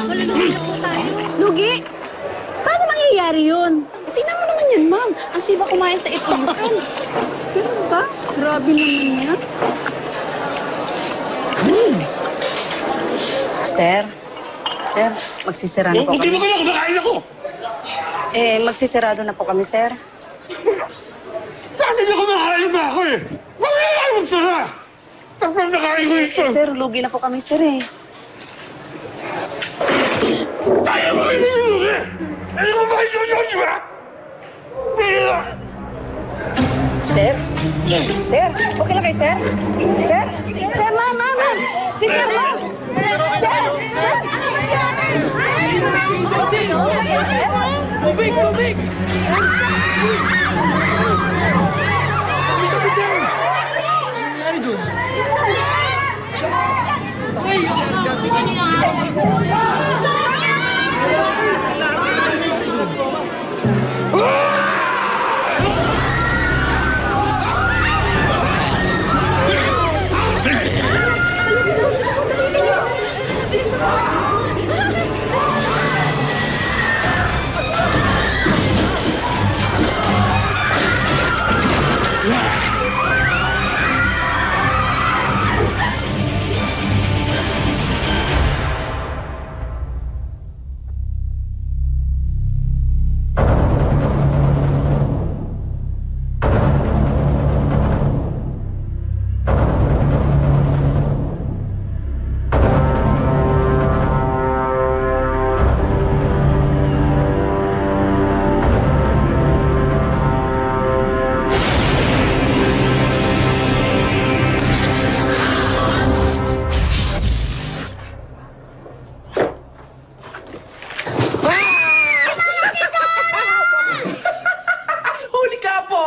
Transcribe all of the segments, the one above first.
Malulugi na po tayo. Lugi? Paano mangyayari yun? Tingnan mo naman yan, ma'am. Ang siba kumain sa itubukan. Ganun ba? Grabe naman yan. Sir, magsisirado po Hindi mo kami. kaya kumakain ako! Magsisirado na po kami, sir. Lagi na kumakain na ako eh! Makakain mo sana! Tapos nakain ko ito! Sir, lugi na po kami, sir eh. Kaya mo kayo nilulog eh! Hindi ko makikita di ba? Sir? Sir? Okay lang kayo, sir? Sir? Sir, ma'am! Si sir, ma'am! Sir! Tubig! Tubig! Kami dyan! Ano nangyari dun? Huli ka po!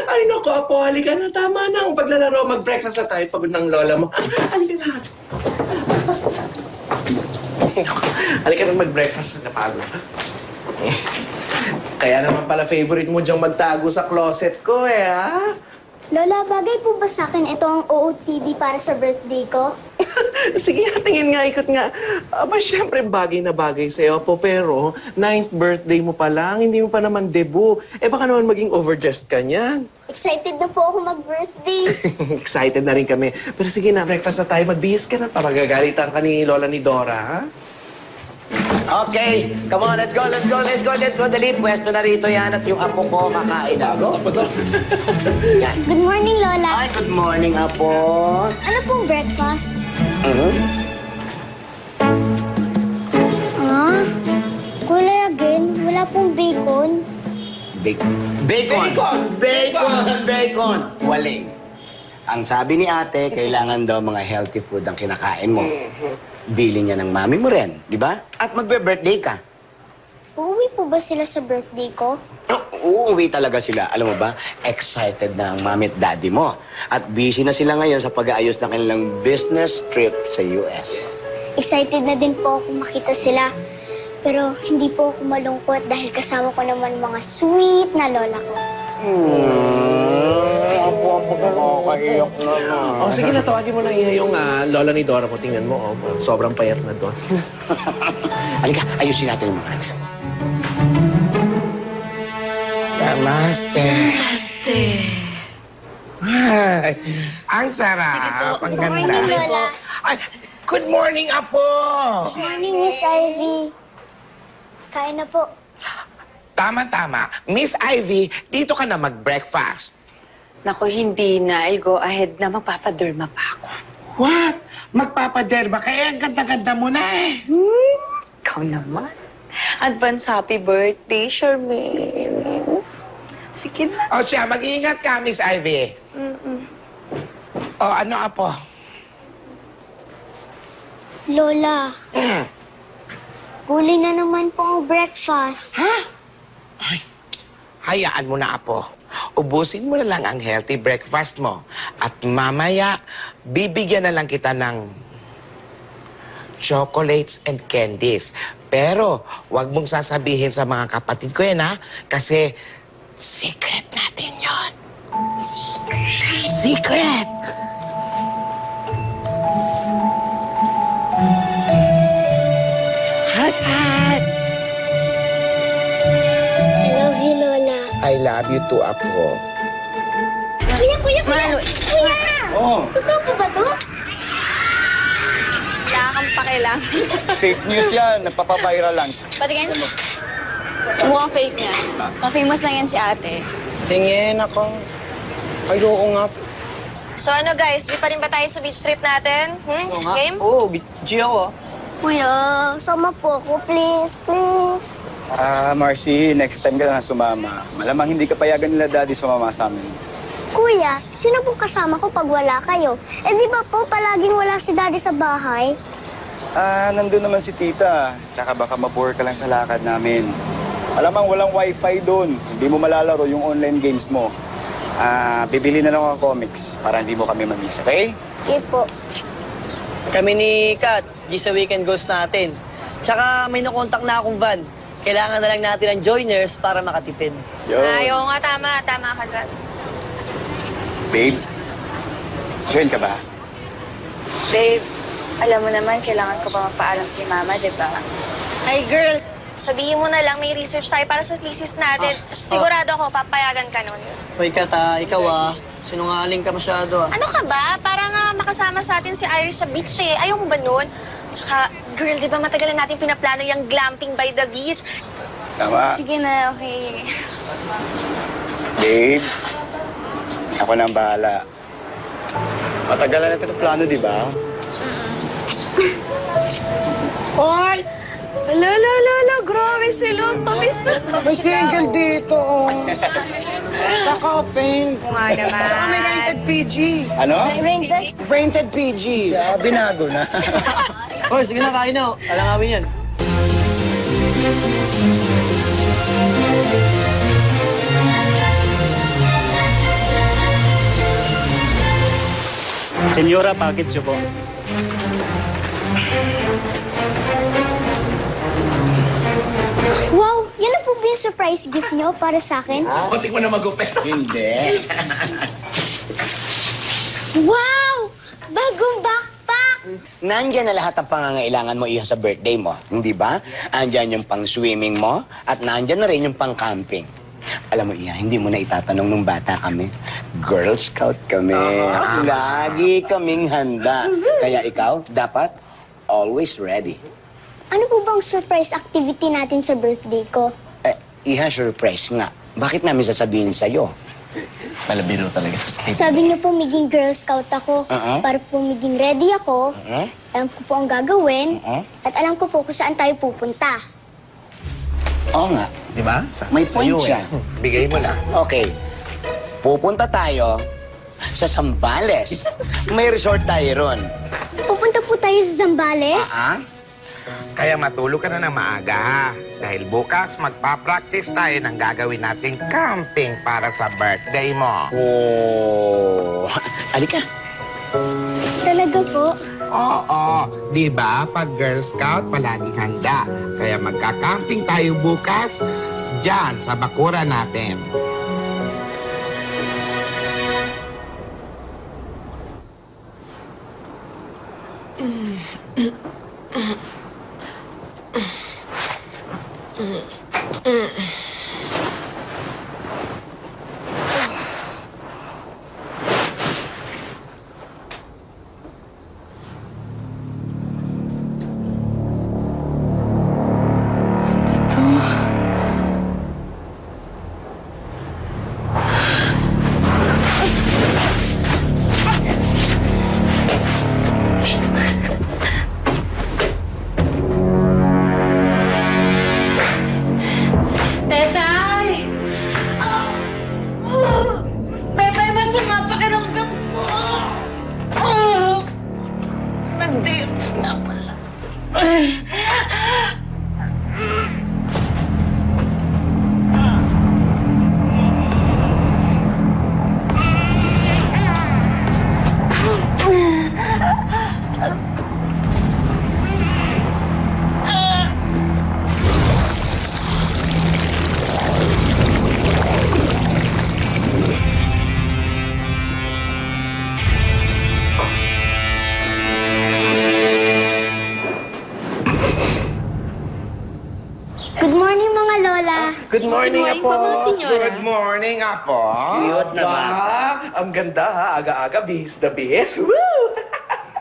Ay, naku, Apo, halika na. Tama na ang paglalaro. Mag-breakfast na tayo. Pagod ng lola mo. Halika na. Halika na mag-breakfast. Napagod. Kaya naman pala favorite mo diyang magtago sa closet ko eh, ha? Lola, bagay po ba sa akin ito ang OOTD para sa birthday ko? Sige nga, tingin nga, ikot nga. Aba, syempre bagay na bagay sa'yo po, pero 9th birthday mo pa lang, hindi mo pa naman debut. Eh baka naman maging overdressed ka niyan. Excited na po ako mag-birthday. Excited na rin kami. Pero sige na, breakfast na tayo. Magbihis ka na. Papagagalitan ka ni Lola ni Dora, ha? Okay, come on, let's go. Dali, pwesto na rito yan at yung apo ko kakain na. Go. Yan. Good morning, Lola. Ay, good morning, apo. Ano pong breakfast? Mhm. Ah, kulay again. Wala pong bacon. Bacon! Waling. Ang sabi ni ate, kailangan daw mga healthy food ang kinakain mo. Bili niya ng mami mo rin, di ba? At magbe-birthday ka. Uuwi po ba sila sa birthday ko? Uuwi talaga sila. Alam mo ba, excited na ang mami at daddy mo. At busy na sila ngayon sa pag-aayos ng kanilang business trip sa US. Excited na din po ako makita sila. Pero hindi po ako malungkot dahil kasama ko naman mga sweet na lola ko. Nakakaiyak na na. Oh, sige na, tawagin mo na yung Lola ni Dora mo. Tingnan mo, sobrang payat na doon. Halika, ayusin natin yung mga anak. Namaste. Namaste. Ay, ang sarap. Ang Good ganda. morning, Lola. Ay, good morning, Apo. Good morning, Miss Ivy. Kain na po. Tama-tama. Miss Ivy, dito ka na mag-breakfast. Naku, hindi na. I'll go ahead na. Magpapaderma pa ako. What? Magpapaderma? Kaya ang ganda-ganda mo na eh. Ikaw naman. Advance happy birthday, Charmaine. Sige na. O siya, mag-iingat ka, Miss Ivy. O, ano, Apo? Lola, huli na naman po ang breakfast. Ha? Ay, hayaan mo na, Apo. Ubusin mo na lang ang healthy breakfast mo. At mamaya, bibigyan na lang kita ng chocolates and candies. Pero, wag mong sasabihin sa mga kapatid ko yan, ha? Kasi, secret natin yon. Secret! I love you too, Apo. Kuya! Oh, Totoo po ba to? Wala kang pakialam. Fake news yan. Nagpapaviral lang. Patingin. Mukhang fake niya. Pa-famous lang yan si ate. tingin ako. Ayoko nga. So ano guys, di pa rin ba tayo sa beach trip natin? Game? Oo, G ako. Kuya, sama po ako, please. Marcy, next time ka na sumama. Malamang hindi ka payagan nila daddy sumama sa amin. Kuya, sino po kasama ko pag wala kayo? Eh di ba po palaging wala si daddy sa bahay? Nandun naman si tita. Tsaka baka mabore ka lang sa lakad namin. Malamang walang wifi doon. Hindi mo malalaro yung online games mo. Bibili na lang ako ng comics para hindi mo kami mamiss, okay? Sige po. Kami ni Kat, di sa weekend goals natin. Tsaka may nakontak na akong van. Kailangan na lang natin ng joiners para makatipid. Yo. Oo nga, tama. Tama ka dyan. Babe, join ka ba? Babe, alam mo naman, kailangan ko pa magpaalam kay mama, di ba? Ay girl, sabihin mo na lang may research tayo para sa thesis natin. Sigurado ako, papayagan ka nun. Hoy Kat, ikaw sinungaling ka masyado Ano ka ba? Para nga makasama sa atin si Iris sa beach eh. Ayaw mo ba nun? Tsaka, girl, di ba matagalan natin pinaplano yung glamping by the beach? Tama. Sige na, okay. Babe, ako na ang bahala. Matagal na natin ang plano, di ba? Hoy! Ala, grabe sila. Tamis. May single dito, oh. Kaka-offend. Nga naman. Saka may rated PG. Ano? Rated PG. Binago na. Hoy, sige na, kain na. Alangawin yan. Senyora, package niyo po. Wow, yan na po ba yung surprise gift niyo para sa akin? Konti mo na mag-upet. Hindi. Wow! Bagong backpack! Nandyan na lahat ang pangangailangan mo iha sa birthday mo, hindi ba? Andyan yung pang-swimming mo at nandyan na rin yung pang-camping. Alam mo, Iha, hindi mo na itatanong nung bata kami. Girl Scout kami. Lagi kaming handa. Kaya ikaw, dapat always ready. Ano po bang surprise activity natin sa birthday ko? Iha, surprise nga. Bakit namin sasabihin sa'yo? Malabiro talaga. Sabi niyo po maging Girl Scout ako. Para po maging ready ako. Alam ko po ang gagawin. At alam ko po kung saan tayo pupunta. Oo nga. Di ba? May point siya. Bigay mo na. Okay. Pupunta tayo sa Zambales. May resort tayo ron. Pupunta po tayo sa Zambales? Kaya matulog ka na ng maaga, ha? Dahil bukas magpa-practice tayo ng gagawin nating camping para sa birthday mo. Oh. Alika. Talaga po? Oo, di ba? Pag Girl Scout, palaging handa. Kaya magka-camping tayo bukas dyan sa bakura natin. Good morning, mga lola. Good morning, morning Apo. po, mga senyora. Good morning, Apo. Cute naman. Ang ganda ha. Aga-aga, bihis na bihis. Woo!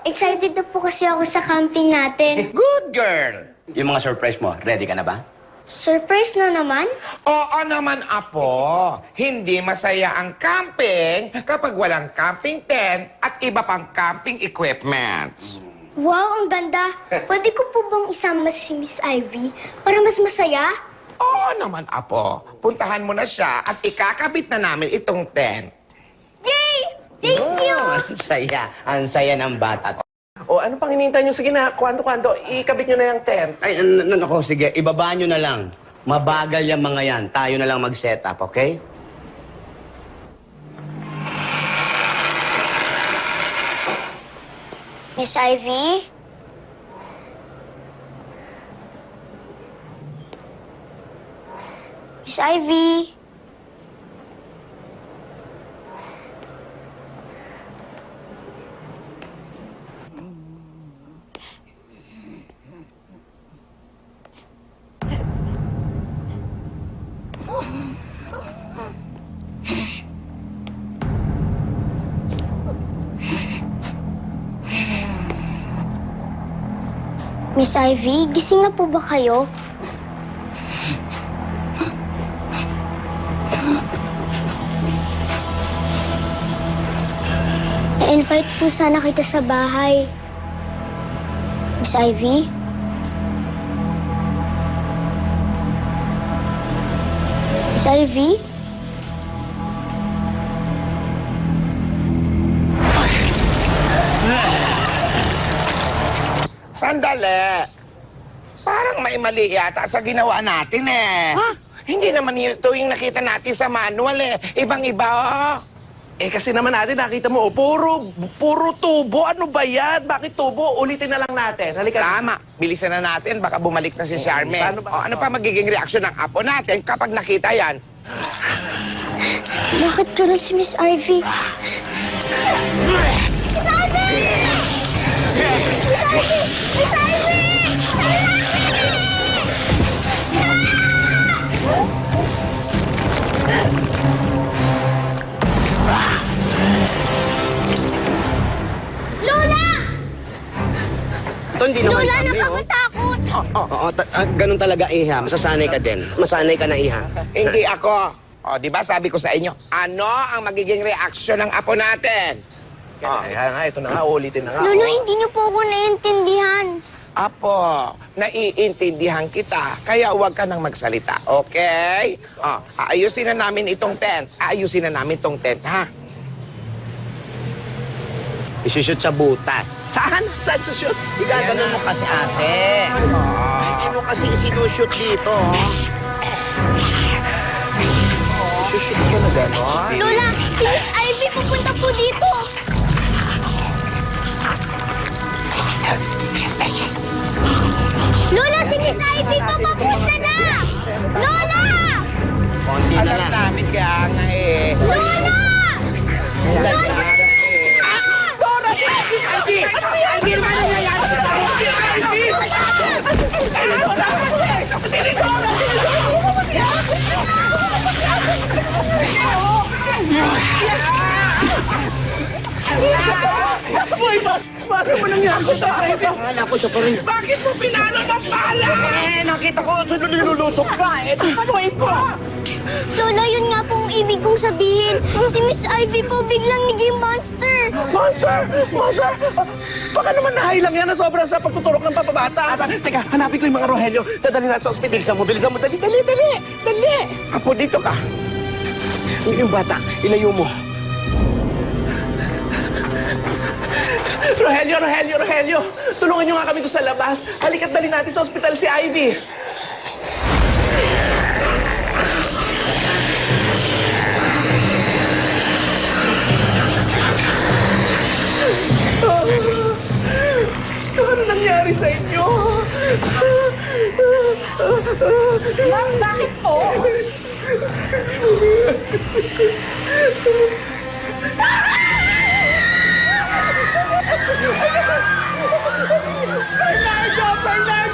Excited na po kasi ako sa camping natin. Good girl! Yung mga surprise mo, ready ka na ba? Surprise na naman? Oo naman, Apo. Hindi masaya ang camping kapag walang camping tent at iba pang camping equipments. Wow, ang ganda. Pwede ko po bang isama si Miss Ivy para mas masaya? Oo naman, Apo. Puntahan mo na siya at ikakabit na namin itong tent. Yay! Thank you! Ang saya. Ang saya ng bata. O, ano pang hinihintay nyo? Sige na, kwanto-kwanto. Ikabit nyo na yung tent. Ay, nako, sige. Ibaba nyo na lang. Mabagal yung mga yan. Tayo na lang mag-set up, okay? Miss Ivy? Miss Ivy? Miss Ivy, gising na po ba kayo? I-invite po sana kita sa bahay. Miss Ivy? Miss Ivy? Sandali. Parang may mali yata sa ginawa natin eh. Ha? Hindi naman ito yung nakita natin sa manual eh. Ibang-iba oh. Eh, kasi naman natin, nakita mo, puro tubo. Ano ba yan? Bakit tubo? Ulitin na lang natin. Halika. Tama. Bilisan na natin. Baka bumalik na si Charme. Paano ba? Ano pa magiging reaksyon ng apo natin kapag nakita yan? Bakit gano'n si Miss Ivy? Lola! Ito, hindi naman Lola, kami, oh. nakakatakot! Oo, ganun talaga, Iha. Masasanay ka din. Masanay ka na, Iha. Hindi ako. O, di ba sabi ko sa inyo, ano ang magiging reaksyon ng apo natin? Kaya nga, ito na nga, ulitin na nga. Lola, oh. hindi niyo po ako naiintindihan. Apo, naiintindihan kita, kaya huwag ka nang magsalita, okay? Aayusin na namin itong tent. Aayusin na namin itong tent, ha? Isushoot sa butas. Saan? Saan sa shoot? Igaganon mo kasi, ate. Hindi mo kasi sinushoot dito. Isushoot ka na gano'n. Lola, si Miss Ivy pupunta po dito. Lola, si Miss Ivy papapunta na! Lola! Konti na Alam lang. namin kaya nga eh. Lola! Alam namin eh. Boy, bakit mo nangyari sa tayo? Akala ko siya pa rin. Bakit mo pinalo ng pala? Nakita ko, nilulutsok ka. Boy ko! Lola, yun nga pong ibig kong sabihin. Si Miss Ivy po biglang naging monster. Monster! Monster! Baka naman nahay lang yan na sobrang sa pagtuturok ng papabata. Teka, hanapin ko yung mga Rogelio. Dadalhin natin sa ospital. Bilisan mo. Dali. Apo, dito ka. Yung bata, ilayo mo. Rogelio! Tulungan nyo nga kami doon sa labas. Halika't dali natin sa ospital si Ivy. Ano nangyari sa inyo? Ma'am, bakit po?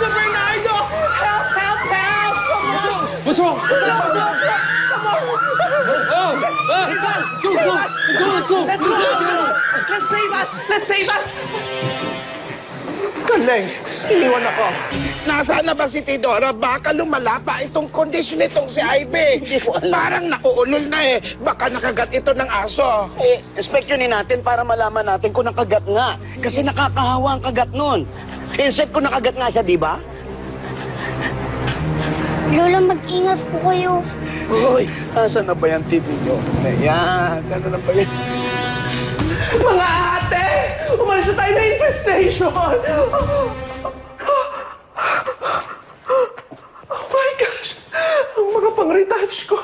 Bernardo! Help! What's wrong? Let's go! Let's save us! Let's save us! Galing! Iniwan ako. Nasaan na ba si Tidora? Baka lumala pa itong kondisyon nitong si Ivy. Parang nauulol na eh. Baka nakagat ito ng aso. Eh, inspeksyonin natin para malaman natin kung nakagat nga. Kasi nakakahawa ang kagat nun. Insect kung nakagat nga siya, di ba? Lola, mag-ingat po kayo. Hoy, asan na ba yung TV nyo? Ayan, ano na ba yan? Mga ate! Umalis na tayo na infestation! Oh my gosh! Ang mga pang-retouch ko!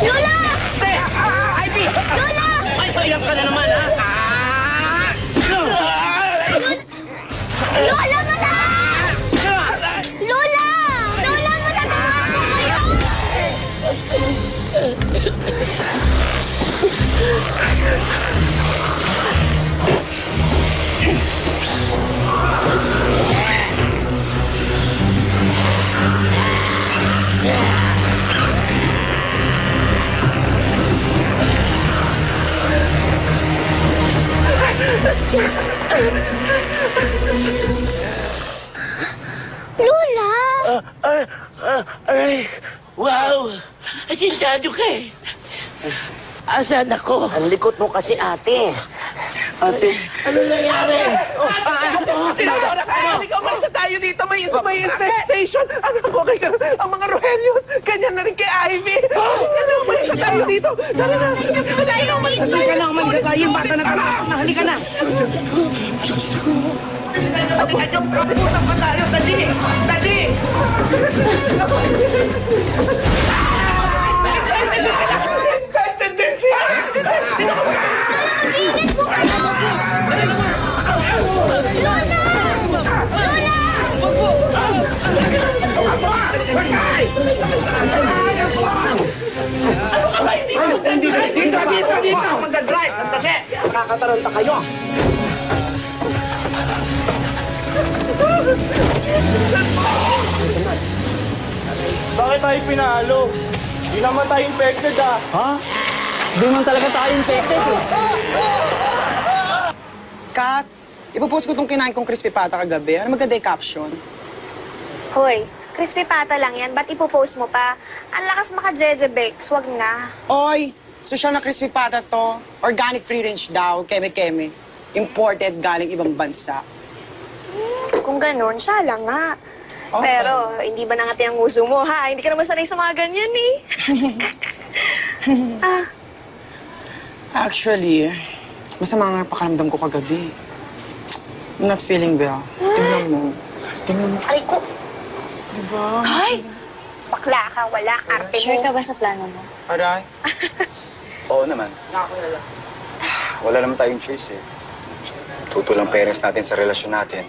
Lola! Ivy! Lola! Ay, ilang ka na naman, ha? Lola, mataas! Lola! Lola, matatamaan po kayo! Lola! Ay, wow! Asintado ka eh. Asan ako? Ang likot mo kasi, ate. Ate, Ano nangyari? Tinawag ka! Halika, umalis na tayo dito! May infestation! Ano ko kay ang mga Rohelios? Ganyan na rin kay Ivy! Ano, umalis na tayo dito! Tara na! Halika, umalis na tayo! halika na, umalis na tayo. Bata na tayo. Halika na. Kaputan pa tayo! Dali! Dali! Infected din siya! Dito ka! Mag-ingat po kayo! Lola! Lola! Dito! Mag-drive! Sandali! Kakataranta kayo. Bakit tayo pinalo? Hindi naman tayo infected ah. Ha? Di man talaga tayo infected eh. Kat, ipopost ko itong kinain kong crispy pata kagabi. Ano maganda yung caption? Hoy, crispy pata lang yan. Ba't ipopost mo pa? Ang lakas maka-jejebex. Wag na. Oy, social na crispy pata to. Organic free range daw, keme-keme. Imported galing ibang bansa. Kung ganun, siya lang nga. Okay. Pero, hindi ba nangati ang uso mo, ha? Hindi ka naman sanay sa mga ganyan, eh. Actually, masama nga pakaramdam ko kagabi. I'm not feeling well. Tingnan mo. Tingnan mo. Ay, ko. Diba? Ay! Bakla ka, wala. Arte mo. Sure ka ba sa plano mo? Aray. Oo naman. Wala naman tayong choice eh. Tutulang parents natin sa relasyon natin.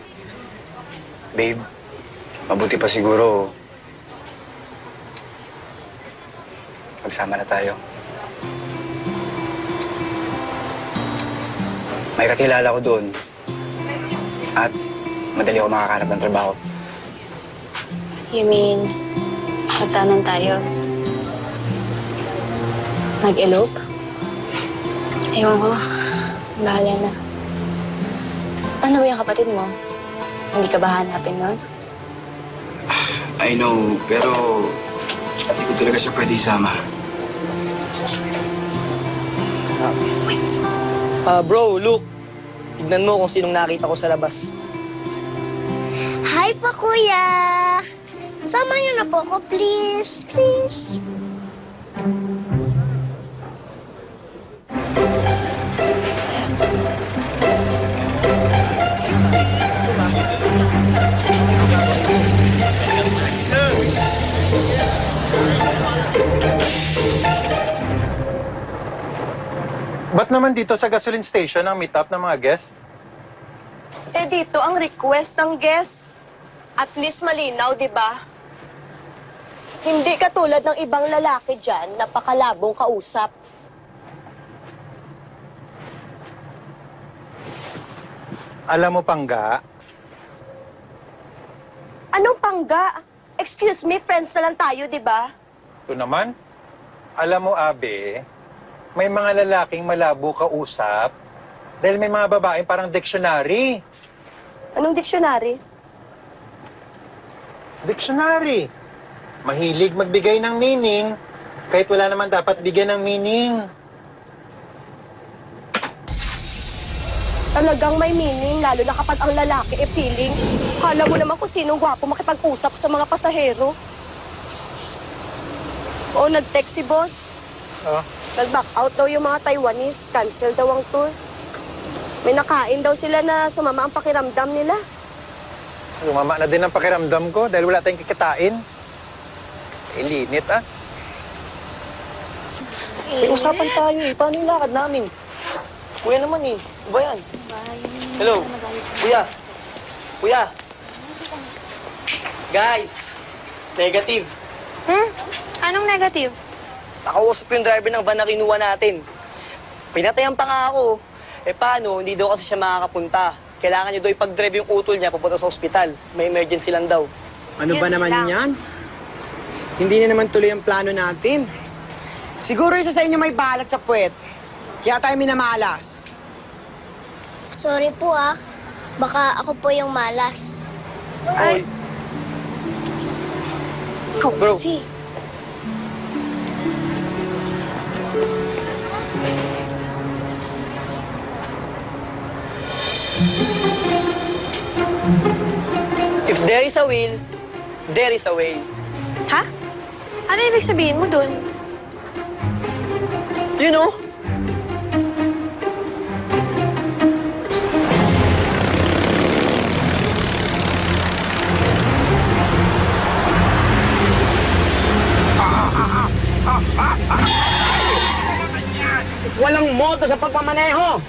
Babe, mabuti pa siguro magsama na tayo. May kakilala ko doon. At madali ako makakanap ng trabaho. You mean, magtanong tayo? Mag-elope? Ewan ko. Bahala na. Ano ba yung kapatid mo? Hindi ka ba hanapin nun? I know, pero hindi ko talaga siya pwede isama. Bro, look. Tignan mo kung sinong nakita ko sa labas. Hi pa, kuya! Sama niyo na po ako, please. Please. Ba't naman dito sa gasoline station ang meet up ng mga guest? Eh dito, ang request ng guest, at least malinaw, di ba? Hindi katulad ng ibang lalaki dyan, napakalabong kausap. Alam mo, Pangga, Anong pangga? Excuse me, friends na lang tayo, di ba? ito naman, alam mo, Abe, may mga lalaking malabo kausap dahil may mga babaeng parang dictionary. Anong dictionary? Dictionary. Mahilig magbigay ng meaning kahit wala naman dapat bigyan ng meaning. Talagang may meaning, lalo na kapag ang lalaki e feeling. Kala mo naman kung sinong gwapo makipag-usap sa mga pasahero. Oo, nag-text si boss. Oh. Nag-back out daw yung mga Taiwanese. Cancel daw ang tour. May nakain daw sila na sumama ang pakiramdam nila. Sumama na din ang pakiramdam ko dahil wala tayong kikitain. Ilinit, ah. May usapan tayo eh. Paano yung lakad namin? Kuya naman eh. Ano ba yan? Hello? Kuya? Kuya? Guys! Negative. Anong negative? Nakausap yung driver ng van na kinuha natin. Pinatayan pa nga ako. Eh paano? Hindi daw kasi siya makakapunta. Kailangan niya daw ipag-drive yung utol niya papunta sa ospital. May emergency lang daw. Ano ba naman yan? Hindi na naman tuloy ang plano natin. Siguro isa sa inyo may balat sa puwet. Kaya tayo minamalas. Sorry po ah. Baka ako po yung malas. Ay. Ikaw Bro. kasi. If there is a will, there is a way. Ha? Ano ibig sabihin mo dun? You know? Walang moto sa pagmamaneho.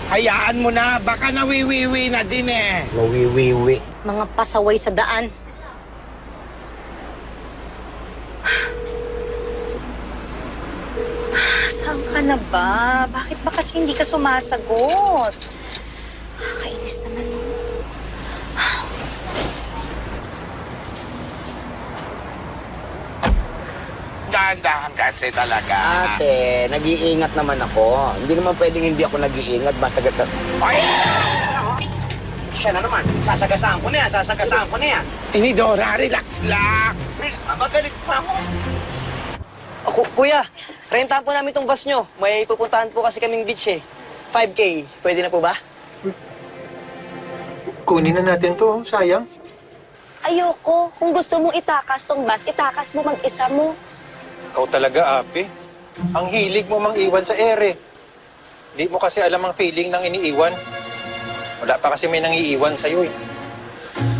Hayaan mo na, baka nawiwiwi na din eh. Nawiwiwi. Mga pasaway sa daan. Saan ka na ba? Bakit ba kasi hindi ka sumasagot? Kainis naman mo. Dahan-dahan kasi talaga. Ate, nag-iingat naman ako. Hindi naman pwedeng hindi ako nag-iingat basta gata... Ay! Siya na naman. Sasagasaan ko na yan. Sasagasaan ko na yan. Inidora, relax lang. Magalit pa ako. Kuya, rentahan po namin tong bus nyo. May pupuntahan po kasi kaming beach eh. 5K. Pwede na po ba? Kunin na natin to, sayang. Ayoko. Kung gusto mong itakas tong bus, itakas mo mag-isa mo. Ikaw talaga, Abe. Ang hilig mo mang iwan sa ere. Di mo kasi alam ang feeling ng iniiwan. Wala pa kasi may nangiiwan sa'yo eh.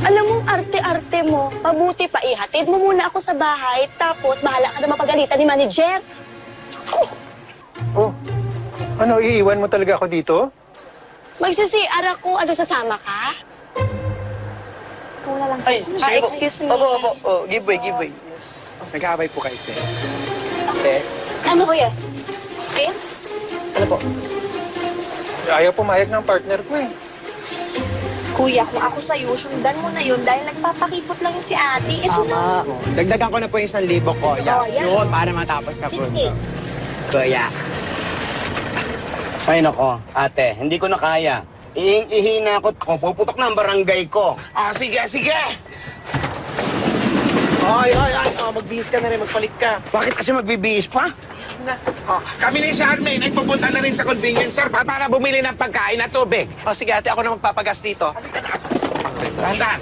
Alam mong arte-arte mo. Mabuti pa ihatid mo muna ako sa bahay, tapos bahala ka na mapagalitan ni manager. Oh, ano, iiwan mo talaga ako dito? Magsisi-CR ako. Ano, sasama ka? Ikaw na lang. Ay, sige po. Excuse me. Opo. Oh, give way. Yes. Nag-aabay po kayo, te. Te? Ano kuya? Eh? Ano po? Ayaw pumayag ng partner ko eh. Kuya, kung ako sa'yo, sundan mo na yun dahil nagpapakipot lang yun si ate. Ito na. Dagdagan ko na po yung 1,000 ko. Oh, yan. Yun, para matapos na po. 60. Kuya. Ay, nako. Ate, hindi ko na kaya. Iing-ihi na ako. Puputok na ang barangay ko. Oh, sige. Ay. Oh, magbihis ka na rin, magpalit ka. Bakit kasi magbibihis pa? Oh, kami ni Charmaine ay pupunta na rin sa convenience store para bumili ng pagkain at tubig. O sige ate, ako na magpapagas dito. Dahan-dahan.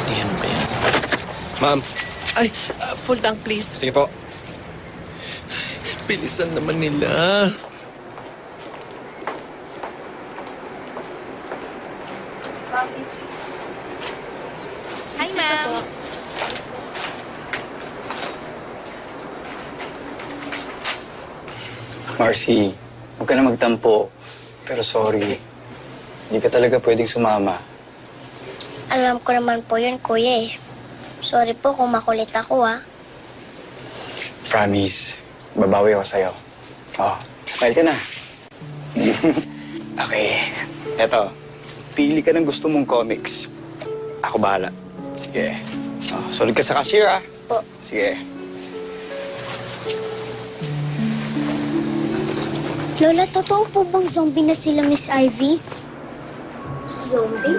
Ayan ba yan? Ma'am. Ay, full tank please. Sige po. Bilisan naman nila. Marcy, huwag ka na magtampo. Pero sorry, hindi ka talaga pwedeng sumama. Alam ko naman po yun, kuya eh. Sorry po kung makulit ako, ah. Promise, babawi ako sa'yo. Oh, smile ka na. Okay, eto. Pili ka ng gusto mong comics. Ako bahala. Sige. Oh, solid ka sa cashier, ah. Po. Sige. Lola, totoo po bang zombie na sila, Miss Ivy? Zombie?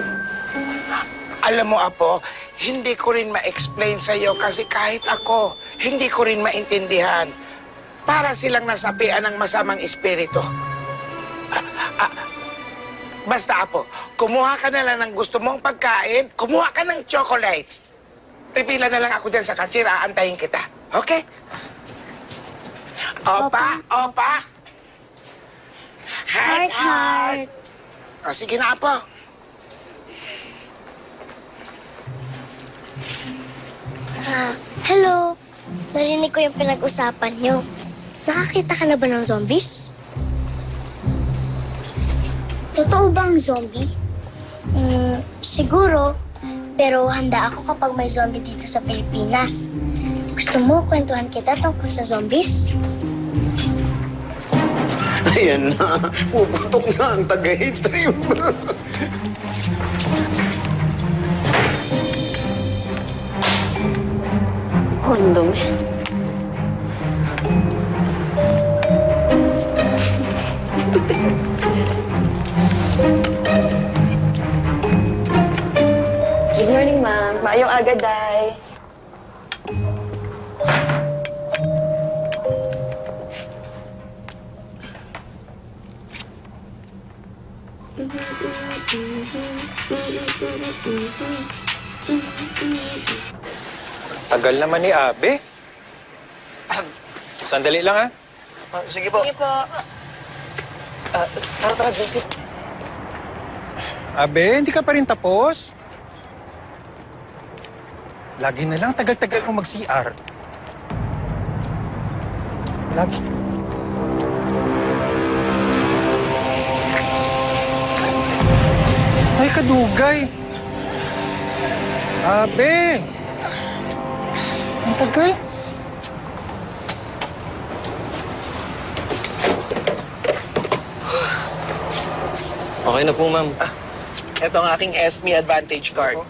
Alam mo, Apo, hindi ko rin ma-explain sa'yo kasi kahit ako, hindi ko rin maintindihan. Para silang nasapian ng masamang espiritu. Basta, Apo, kumuha ka na lang ng gusto mong pagkain, kumuha ka ng chocolates. Pipila na lang ako dyan sa cashier, aantayin kita. Okay? Opa, opa. Heart, heart. O, sige na, Apo. Hello. Narinig ko yung pinag-usapan nyo. Nakakita ka na ba ng zombies? Totoo ba ang zombie? Siguro. Pero handa ako kapag may zombie dito sa Pilipinas. Gusto mo kwentuhan kita tungkol sa zombies? Ayan na. Puputok na ang tagay trip. Kondom. Good morning, ma'am. Maayong aga, Day. Tagal naman ni Abe. Sandali lang, ha? Sige po. Sige po. Tara, Vincent. Abe, hindi ka pa rin tapos? Lagi na lang tagal-tagal mo mag-CR. Lagi. Ay, kadugay. Abe! Ang tagal. Okay na po, ma'am. Ito ang aking SME Advantage card.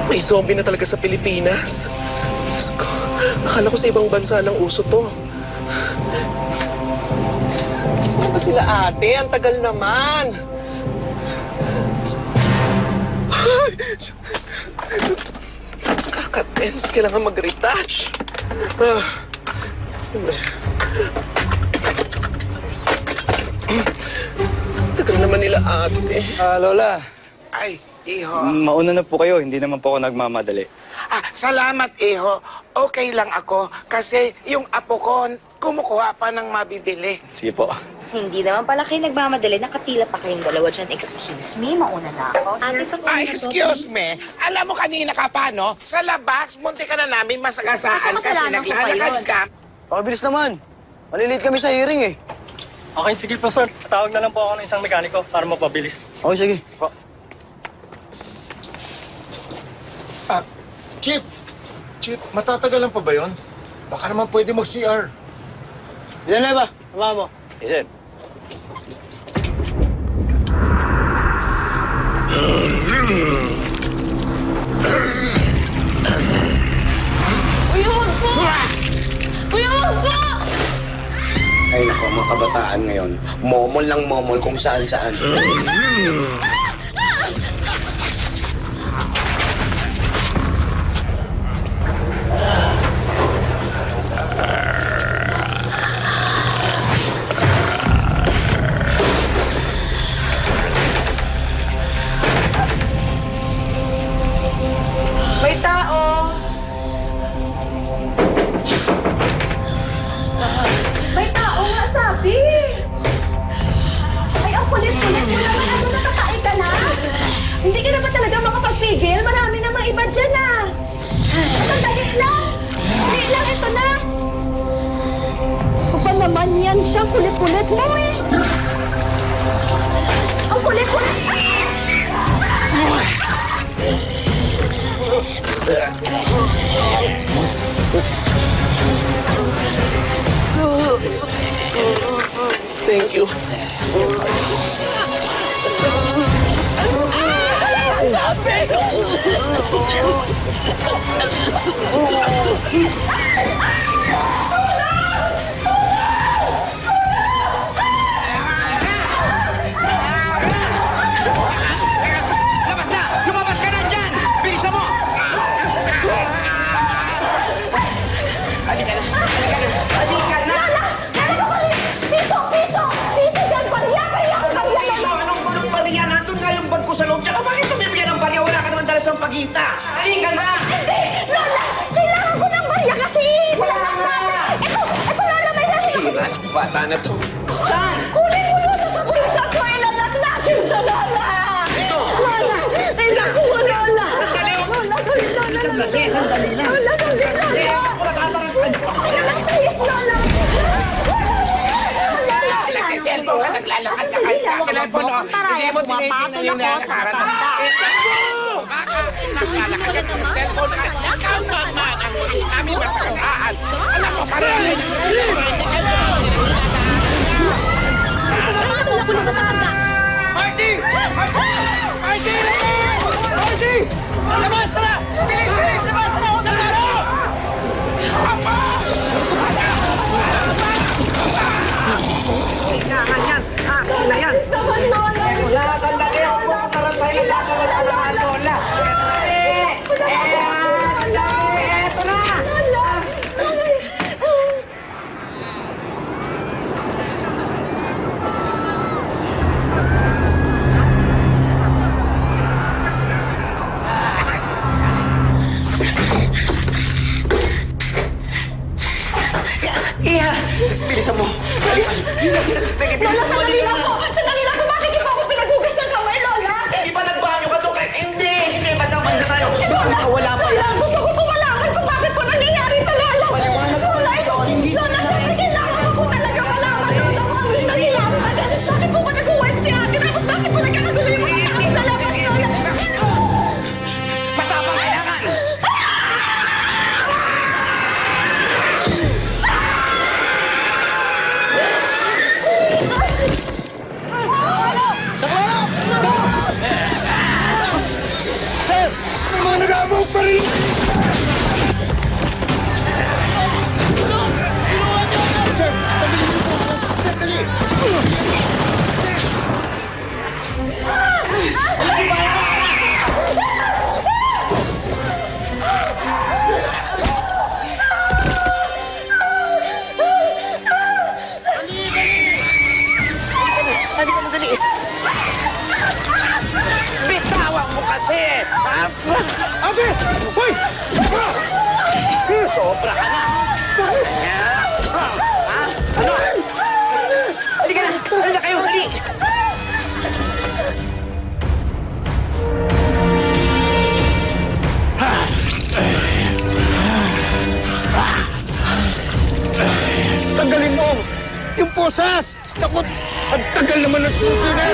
May zombie na talaga sa Pilipinas. Diyos ko, akala ko sa ibang bansa lang uso to. Saan ba sila, ate? Ang tagal naman. Ay! Kaka-tense. Kailangan mag-retouch. Siyempre. Tagal naman nila, ate. Lola. Ay, Iho. Mauna na po kayo. Hindi naman po ako nagmamadali. Salamat, Iho. Okay lang ako kasi yung apo ko kumukuha pa ng mabibili. Sige po. Hindi naman pala kayo nagmamadali. Nakapila pa kayong dalawa dyan. Excuse me, mauna na ako. Ate, Excuse me. Alam mo kanina ka pa, no? Sa labas, munti ka na namin masagasaan kasi naglalakad ka. Pakabilis naman. Malilate kami sa hearing eh. Okay, sige po, sir. Tawag na lang po ako ng isang mekaniko para mapabilis. Okay, sige. Po. Chip, matatagalan pa ba yun? Baka naman pwede mag-CR. Ilan na ba? Tama mo. Isip. Uyog po! Uyog po! Ay, nako, mga kabataan ngayon. Momol lang momol kung saan-saan. May tao! May tao nga, sabi! Ay, ang kulit-kulit mo naman. Ano, nakakain ka na? Hindi ka na ba talaga makapagpigil? Marami namang iba dyan, ah! Dali lang, ito na! Ano ba naman yan siya? Kulit-kulit mo eh! Ang kulit-kulit! Thank you. Labas na! Lumabas ka na dyan! Bilisan mo! Halika na! Halika na! Halika na! Piso! Piso! Piso dyan! Barya! Barya! Barya! Piso, anong bariya? Nandun nga yung bag ko sa loob. Tsaka bakit tumibigyan ng barya? Wala ka naman dala sa pagita. Halika na! Hindi! Lola! Kailangan ko ng barya kasi! Wala na! Ito! Ito, Lola! May nasa... Hiras, bata na to. Saan? Kunin mo, Lola, sa bulsa ko! Ilalak natin sa Lola! Ito! Lola! Ilalak mo, Lola! Sandali! Lola, dali, Lola! Sandali, sandali lang. Lola, dali, Sandali, Lola! ako nagtataransan. Lola, please, Lola! Nagsiselfon ka, naglalakad-lakad ka. Telepono, hindi mo tinitingnan yung nakakarap. Naglalakad ka, cellphone ka. Ikaw naman ang muling namin matandaan. Alam mo, parang Marcy! Marcy! Marcy! Labas, tara! Bilis, bilis! Labas, tara! Huwag ka laro! Papa! Kailangan yan! Kailangan yan! Lola, tandali ako po katarantay. Kailangan naman, Lola! Eto na! Iya! Bilisan mo! Lola, sandali lang po! Sandali lang po! Bakit niyo pa ako pinaghugas ng kamay, Lola? Hindi ba nagbanyo ka to? Hindi! Hindi! Ba't naman na tayo? Lola! Wala pa Lola! yan! Gusto ko po malaman kung bakit po nangyayari ito, Lola! Lola, ito! Lola, syempre kailangan ko po talaga malaman, Lola, kung ano yung nangyayari na ganit. Bakit po ba nag-uwet si ate? Tapos bakit po nagkakagulo yung mga tao sa labas, Lola? Matapang kailangan! Sir! May mga nag-aabang pa rin! Sir! Dali! Sir, dali! Dali ka na, dali. Bitawan mo kasi! Ate! Hoy! Sobra ka na! Ano? Halika na! Halika kayo! Dali! Tanggalin mo! Yung posas! Takot! Ang tagal naman ng susi na!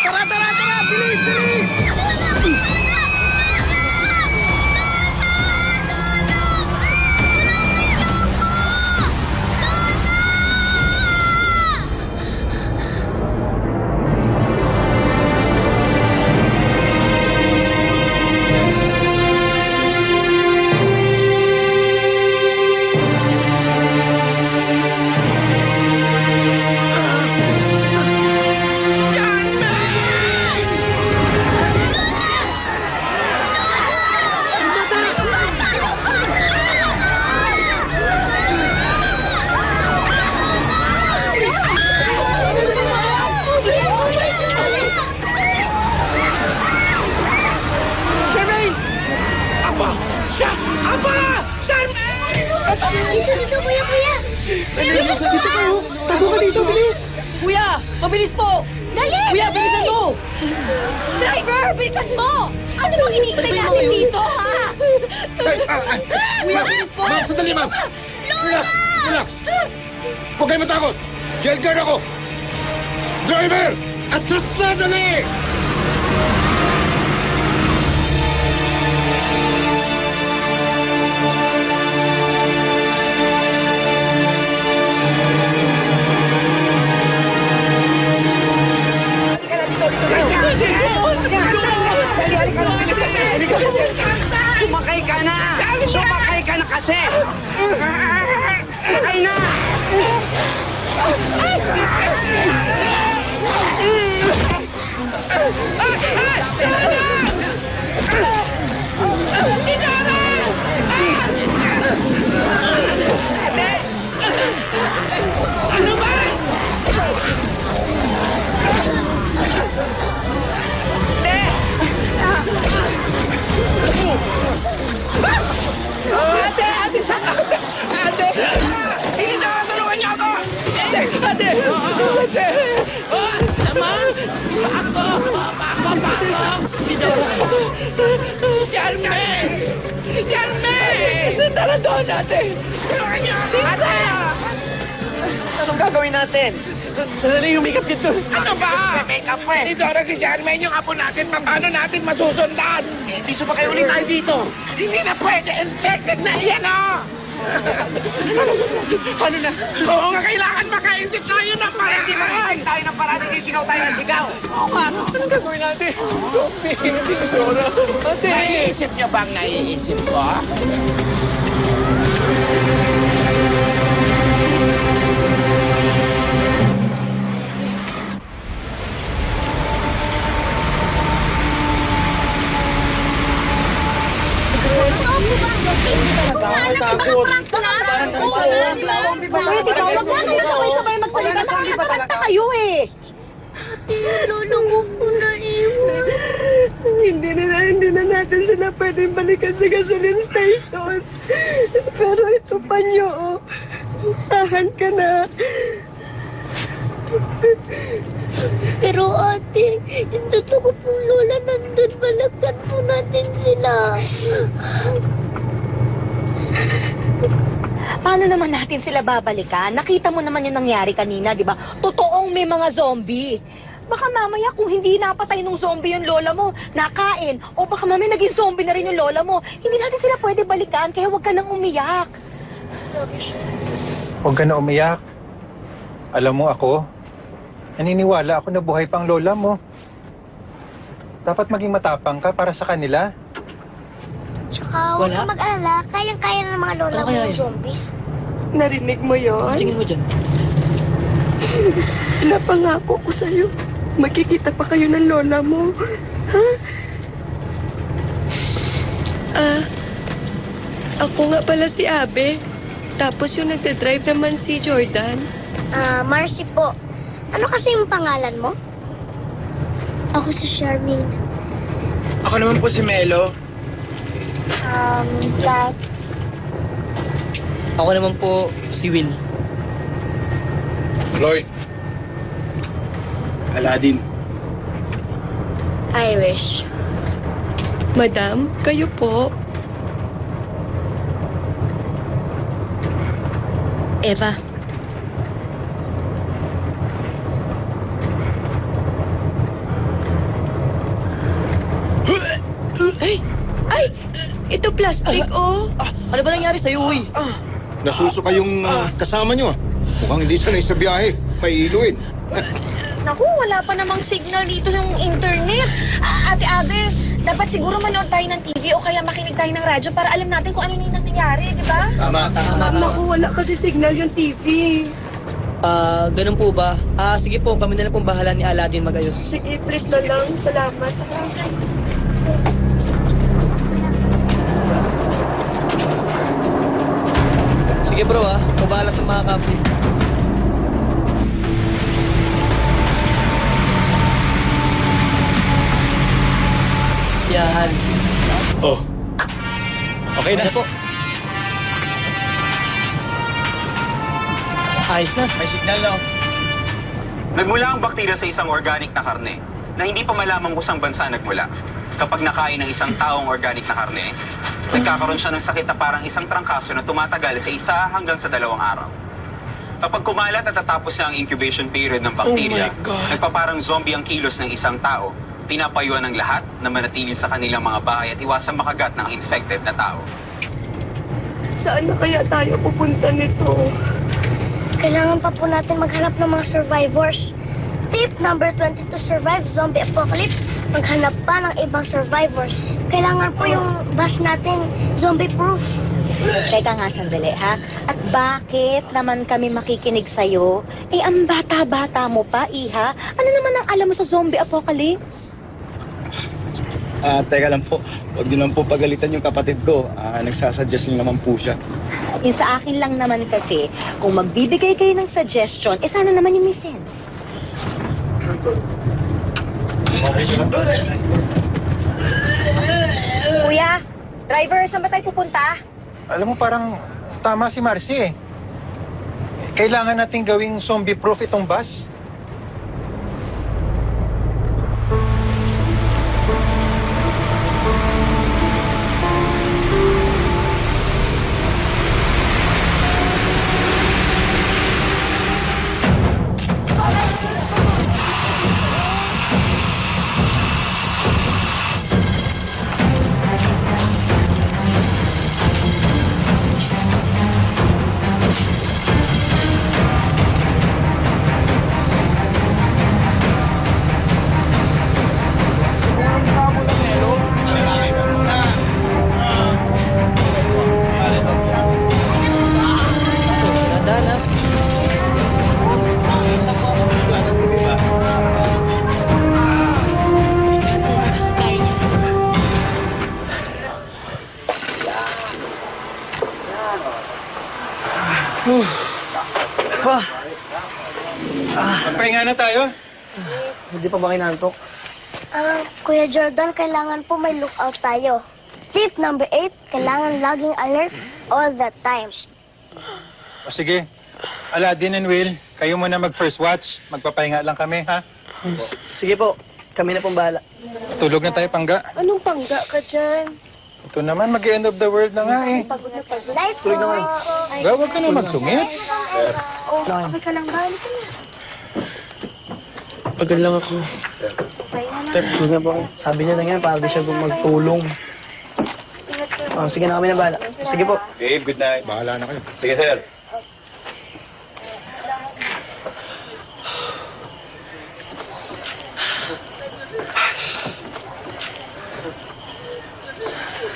Tara, tara, tara! Bilis, bilis! Tago ka dito, bilis! Kuya! Mabilis po! Dali! Kuya, dali! bilisan mo! Driver, bilisan mo! Ano bang hinihintay natin dito, ha? Kuya, bilis po! Ma'am, sandali, ma'am! Relax! Relax! Huwag kayo matakot! Jail guard ako! Driver! Atras na, dali! Sumakay ka na! Sumakay ka na kasi! Sakay na! Ano ba? Ate! Ate! Ate! Hindi na! Tulungan niyo ako! Ate! Ate! Ate! Ama! Ako! Ako! Yarme! Yarme! Tara doon, ate! Tulungan niyo ako! Ate! Anong gagawin natin? Sandali yung makeup dito. Ano ba? May makeup pa eh. Si Dora, si Jermaine, yung apo natin, paano natin masusundan? Hindi sumakay ulit tayo dito. Hindi na pwede. Infected na yan, oh! Ano na? Oo nga, kailangan makaisip tayo ng paraan. Hindi makaisip tayo ng paraan. Hindi sigaw tayo ng sigaw. Oo nga. Anong gagawin natin? Zombie, hindi na Dora. Ate! Naiisip niyo bang naiisip ko? Huwag na kayo sabay-sabay magsalita. Nakakatakot kayo eh. Lolo ko po naiwan. Hindi na natin sila pwedeng balikan sa gasoline station. Pero ito pa nyo, oh. Tahan ka na. Pero ate, yung totoo pong lola nandun, balikan po natin sila. Paano naman natin sila babalikan? Nakita mo naman yung nangyari kanina, di ba? Totoong may mga zombie. Baka mamaya kung hindi napatay nung zombie yung lola mo, nakain, o baka mamaya naging zombie na rin yung lola mo, hindi natin sila pwede balikan, kaya huwag ka nang umiyak. Huwag ka na umiyak. Alam mo ako, naniniwala ako na buhay pang lola mo. Dapat maging matapang ka para sa kanila. Tsaka huwag kang mag-alala, kayang-kaya ng mga lola mo yung zombies. Narinig mo yon? Tingin mo dyan. Napangako ko sa'yo. Magkikita pa kayo ng lola mo. Ha? Ako nga pala si Abe. Tapos yung nagdadrive naman si Jordan. Marcy po. Ano kasi yung pangalan mo? Ako si Charmaine. Ako naman po si Melo. Kat. Ako naman po si Will. Lloyd. Aladdin. Irish. Madam, kayo po. Eva. Ay! Ito plastic, oh. Ano ba nangyari sa'yo, uy? Nasusuka yung kasama nyo. Mukhang hindi sanay sa biyahe. Maiiluin. Naku, wala pa namang signal dito yung internet. Ate Abe, dapat siguro manood tayo ng TV o kaya makinig tayo ng radyo para alam natin kung ano na yung nangyayari, di ba? Tama. Naku, wala kasi signal yung TV. Ganun po ba? Sige po, kami na lang pong bahala ni Aladdin mag-ayos. Sige, please na lang. Salamat. Sige bro, mabahala sa mga kape. Yan. Oh. Okay na. Ano po? Ayos na. May signal na. Nagmula ang bakterya sa isang organic na karne na hindi pa malaman kung saan bansa nagmula. Kapag nakain ng isang taong organic na karne, nagkakaroon siya ng sakit na parang isang trangkaso na tumatagal sa 1 hanggang sa 2 araw. Kapag kumalat at tatapos na ang incubation period ng bakterya, nagpaparang zombie ang kilos ng isang tao. Pinapayuan ng lahat na manatili sa kanilang mga bahay at iwasan makagat ng infected na tao. Saan na kaya tayo pupunta nito? Kailangan pa po natin maghanap ng mga survivors. Tip number 20 to survive zombie apocalypse, maghanap pa ng ibang survivors. Kailangan po yung bus natin zombie-proof. Teka nga sandali, ha? At bakit naman kami makikinig sa'yo? Eh, ang bata-bata mo pa, Iha. Ano naman ang alam mo sa zombie apocalypse? Teka lang po. Huwag niyo lang po pagalitan yung kapatid ko. Nagsasuggest lang naman po siya. Yung sa akin lang naman kasi, kung magbibigay kayo ng suggestion, eh sana naman yung may sense. Kuya, driver, saan ba tayo pupunta? Alam mo, parang tama si Marcy eh. Kailangan natin gawing zombie-proof itong bus. Magpahinga na tayo. Hindi pa ba kinantok? Kuya Jordan, kailangan po may lookout tayo. Tip number 8, kailangan laging alert all the time. O sige, Aladdin and Will, kayo muna mag-first watch. Magpapahinga lang kami, ha? Sige po, kami na pong bahala. Tulog na tayo, Pangga. Anong pangga ka dyan? Ito naman, mag-end of the world na nga eh. Night po. Huwag ka na magsungit. Okay ka lang ba? Pagod lang ako. Tulog na po ako. Sabi niya na nga, pagod siya magtulong. Sige na kami na bahala. Sige po. Dave, good night. Bahala na kayo. Sige, sir.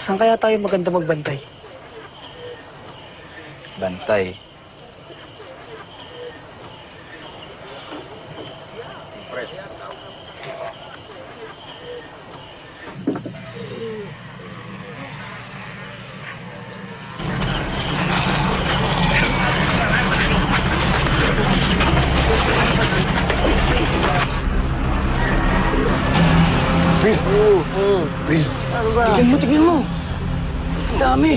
Saan kaya tayo maganda magbantay? Bantay. Will, Tignan mo! Ang dami!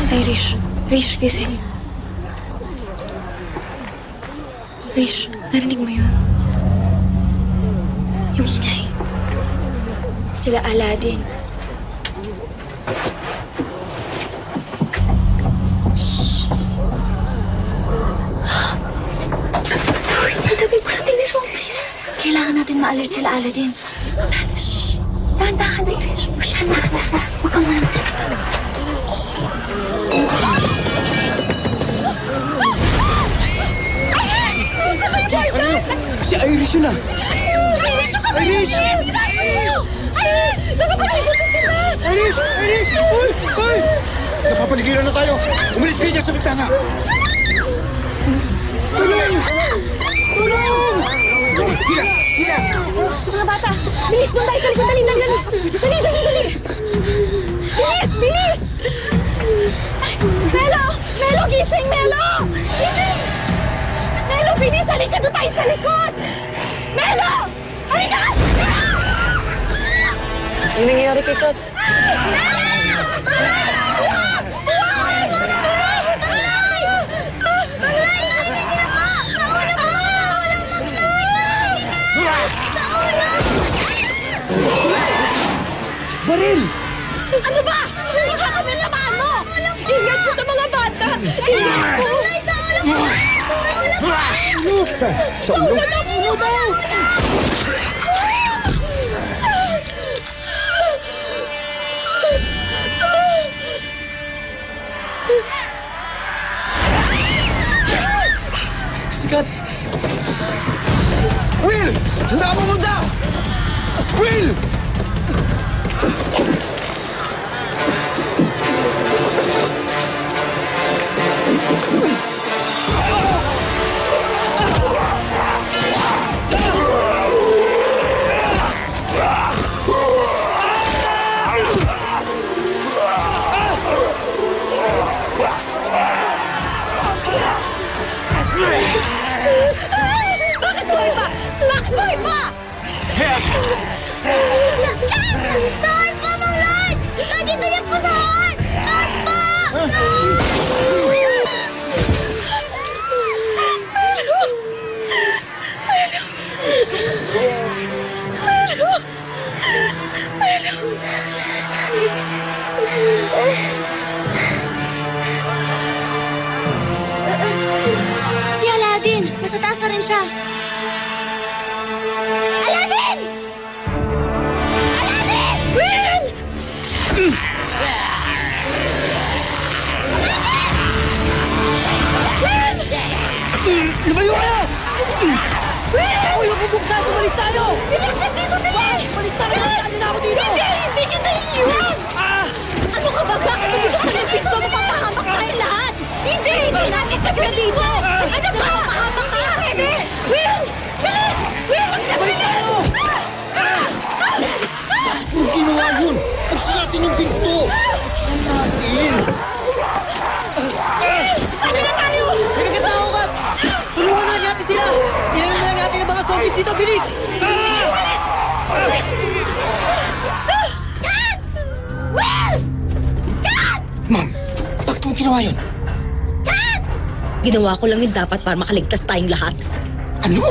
Ay, Rish. Rish, gising. Rish, narinig mo yun? Yung ingay. Sila Aladdin. Shhh! Ang tabi pa natin ni zombies. Kailangan natin ma-alert sila Aladdin. Shhh! Dahan-dahan na i-reach mo siya na. Huwag kang muna. Si Irish yun ah! Irish! Irish! Irish! Nakapaligot na sila! Irish! Irish! Uy! Uy! Napapaligiran na tayo! Umalis kayo dyan sa bintana! Tulong! Tulong! Hila! Hila! Mga bata, bilis doon tayo sa likod. Dali lang, dali! Dali, dali, dali! Bilis! Bilis! Melo! Melo, gising! Melo! Gising! Melo, bilis! Halika doon tayo sa likod! Melo! Halika! Ano nangyayari kay Kat? Baril! Ano ba? Baka kami naman mo! Ingat po sa mga bata! Ingat po! Sa ulo mo! Sa ulo? Sikat! Will! Saan mo punta? Will! Bakit mo iba? Bakit mo iba? Sa heart po, Mang Lord! Dito niya po sa heart! Heart po! Si Aladdin! Nasa taas pa rin siya. Aladdin! Aladdin! Will! Lumayo kayo! Will! Uy, huwag bubuksa! Tumalis tayo! Bilis na dito, dali! Umalis tayo! Saan na ako dito? Hindi kita iiwan! Ano ka ba? Bakit hindi ka sa pinto? Mapapahamak tayo lahat! Hindi natin siya dito! Ano ba? Mapapahamak ka! Hindi! Will! Bilis! Will! Umalis tayo! Kung ginawa yun, buksan natin yung pinto! Ano na tayo? Nagagad na ako, Kat! Tulungan na natin sila! Ilan na lang natin yung mga zombies dito! Bilis! Kat! Will! Kat! Ma'am, bakit mo ginawa yun? Kat! Ginawa ko lang yun dapat para makaligtas tayong lahat. Ano?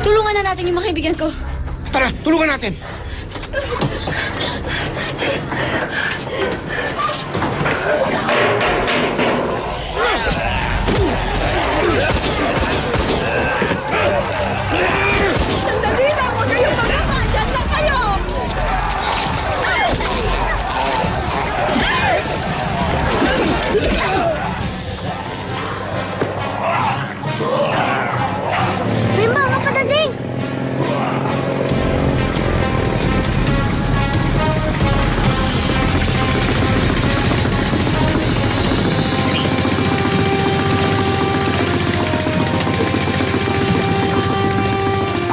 Tulungan na natin yung mga kaibigan ko. Tara, tulungan natin! Sandali lang! Huwag kayong magkaka! Diyan lang kayo! May mga padading!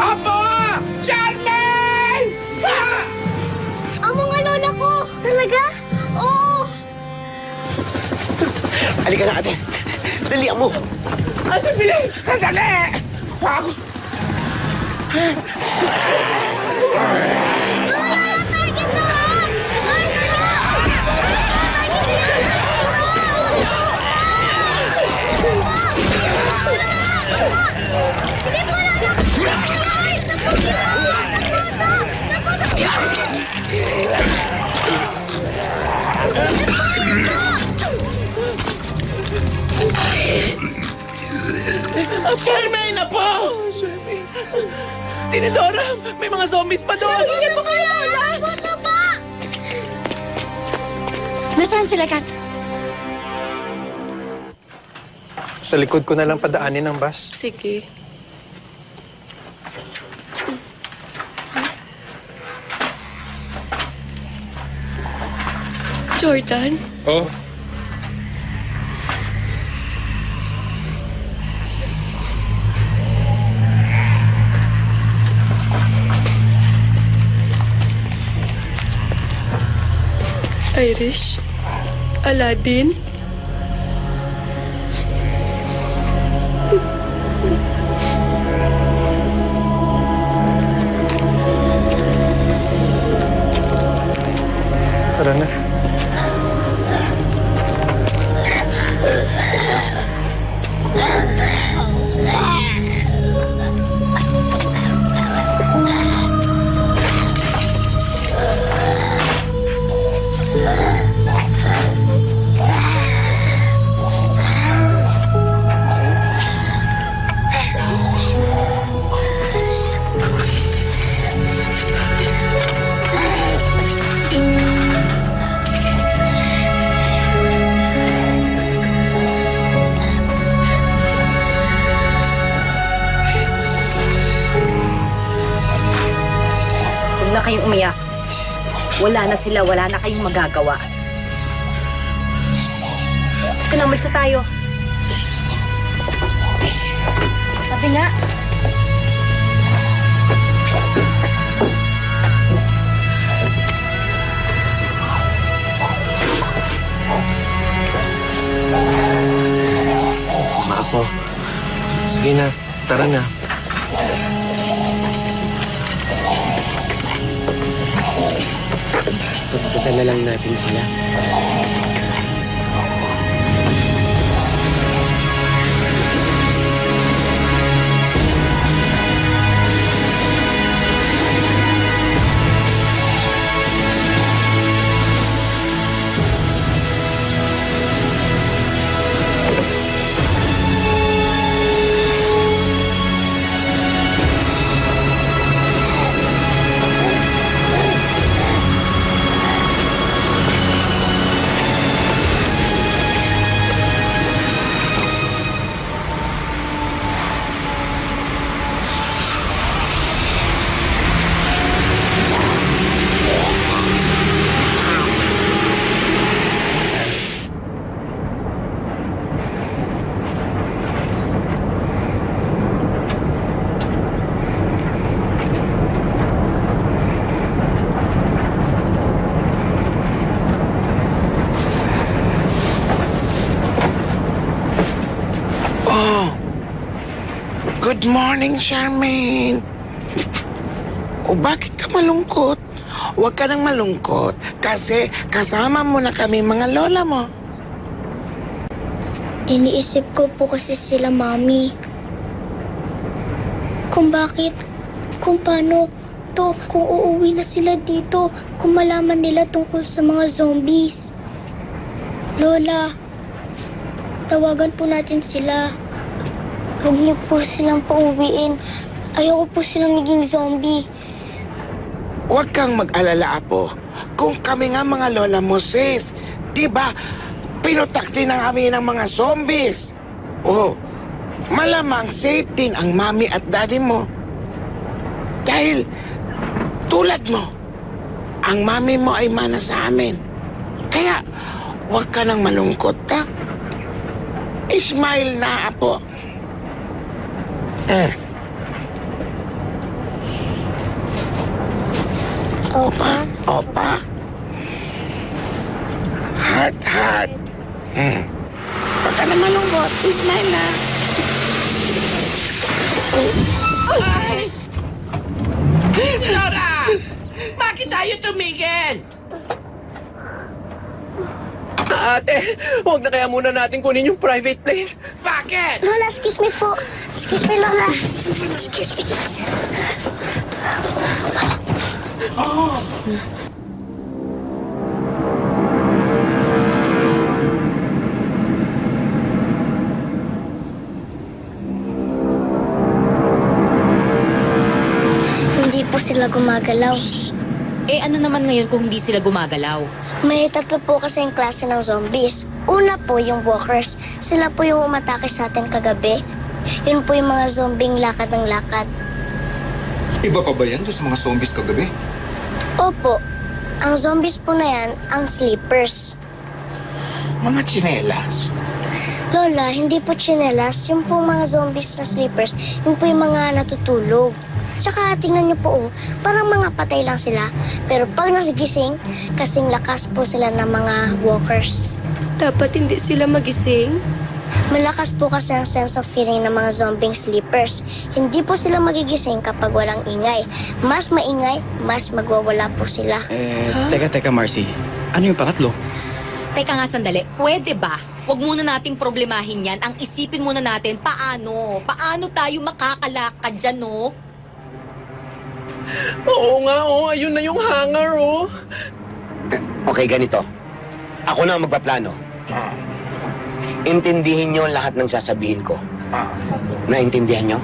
Apo! Charmaine! Ang mga lola ko! Talaga? Oo! Halika na, ate. Dalian mo. Ate, bilis! Sandali! Ako! Lola! Target na ha! Target na! Sige po, Lola! Ay! Sa puso! Sa puso! Charmaine na po! Tinidora, may mga zombies pa doon! Ingat po kayo, Lola! Nasaan sila, Kat? Sa likod ko na lang padaanin ng bus. Sige. Jordan? Oh? Irish? Aladdin? Tara na. Huwag na kayong umiyak. Wala na sila, wala na kayong magagawa. Kaya umalis na tayo. Sabi nga. Maapo. Sige na, tara na. Pagpunta na lang natin sila. Good morning, Charmaine. O bakit ka malungkot? Huwag ka nang malungkot kasi kasama mo na kami mga lola mo. Iniisip ko po kasi sila, Mami. Kung bakit, kung paano to, kung uuwi na sila dito, kung malaman nila tungkol sa mga zombies. Lola, tawagan po natin sila. Huwag niyo po silang pauwiin. Ayoko po silang maging zombie. Huwag kang mag-alala, Apo. Kung kami nga mga lola mo safe, di ba? Pinutakti na kami ng mga zombies. Oh, malamang safe din ang mami at daddy mo. Dahil, tulad mo, ang mami mo ay mana sa amin. Kaya, huwag ka nang malungkot, ha? Smile na, Apo. Opa, opa. Heart. Huwag ka na malungkot. Smile na. Ay! Laura! Bakit tayo tumigil? Ate, huwag na kaya muna natin kunin yung private plane. Bakit? Lola, excuse me po. Excuse me, Lola. Excuse me. sila gumagalaw. Eh ano naman ngayon kung hindi sila gumagalaw? May tatlo po kasi yung klase ng zombies. Una po yung walkers. Sila po yung umatake sa atin kagabi. Yun po yung mga zombing lakad ng lakad. Iba pa ba yan doon sa mga zombies kagabi? Opo. Ang zombies po na yan, ang sleepers. Mga tsinelas. Lola, hindi po tsinelas. Yung po mga zombies na sleepers, yung po yung mga natutulog. Tsaka tingnan niyo po, parang mga patay lang sila. Pero pag nasigising, kasing lakas po sila ng mga walkers. Dapat hindi sila magising? Malakas po kasi ang sense of feeling ng mga zombing sleepers. Hindi po sila magigising kapag walang ingay. Mas maingay, mas magwawala po sila. Teka, Marcy. Ano yung pangatlo? Teka nga sandali, pwede ba? Huwag muna nating problemahin yan. Ang isipin muna natin, paano? Paano tayo makakalakad dyan, no? Oo nga, ayun na yung hangar, Okay, ganito. Ako na ang magpaplano. Intindihin nyo lahat ng sasabihin ko. Naintindihan nyo?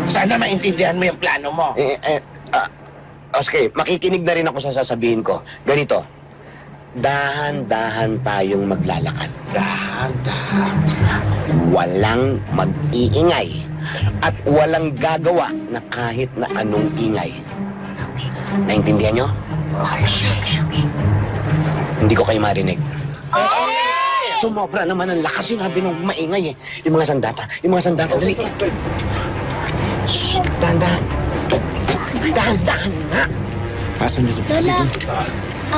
Sana maintindihan mo yung plano mo. Okay, makikinig na rin ako sa sasabihin ko. Ganito. Dahan-dahan tayong maglalakad. Dahan-dahan. Walang mag-iingay. At walang gagawa na kahit na anong ingay. Naintindihan nyo? Hindi ko kayo marinig. Sumobra naman ang lakas sinabi ng maingay eh. Yung mga sandata, dali. Shh, dahan-dahan. Dahan-dahan nga. Asan nyo? Lola,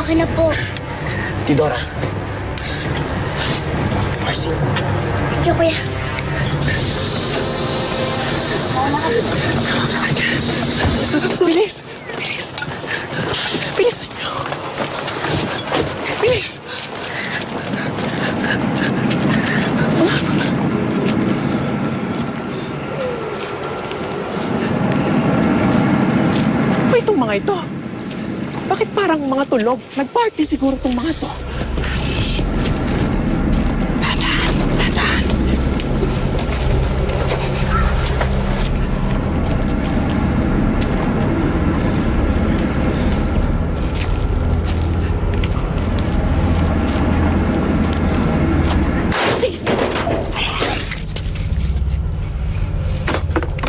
okay na po. Tidora. Marcy. Thank you, kuya. Bilis! Bilisan niyo! Bilis! Itong mga ito? Bakit parang mga tulog? Nag-party siguro itong mga ito. Dahan.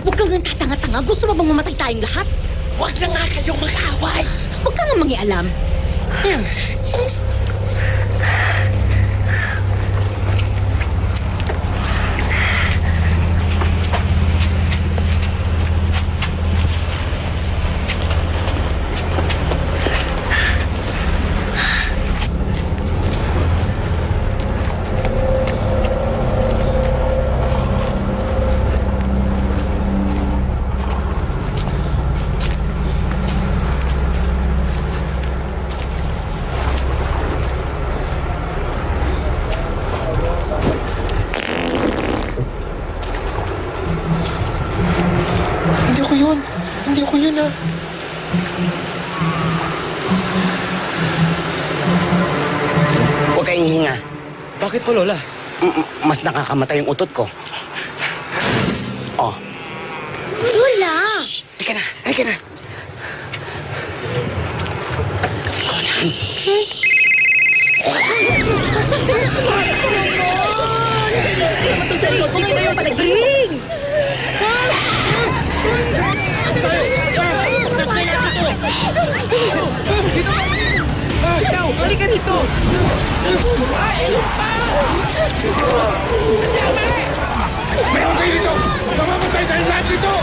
Huwag kang tatanga-tanga. Gusto mo bang mamatay tayong lahat? Huwag na nga kayong mag-away. Huwag ka nga mangialam. Hindi ko yun ah. Huwag kayong hihinga. Bakit po, Lola? Mas nakakamatay yung utot ko. Oh. Lola! Halika na. Sa likod mo ngayon yung palagring! Ikaw! Halika dito! Meron kayo dito! Mamamatay tayo lahat dito!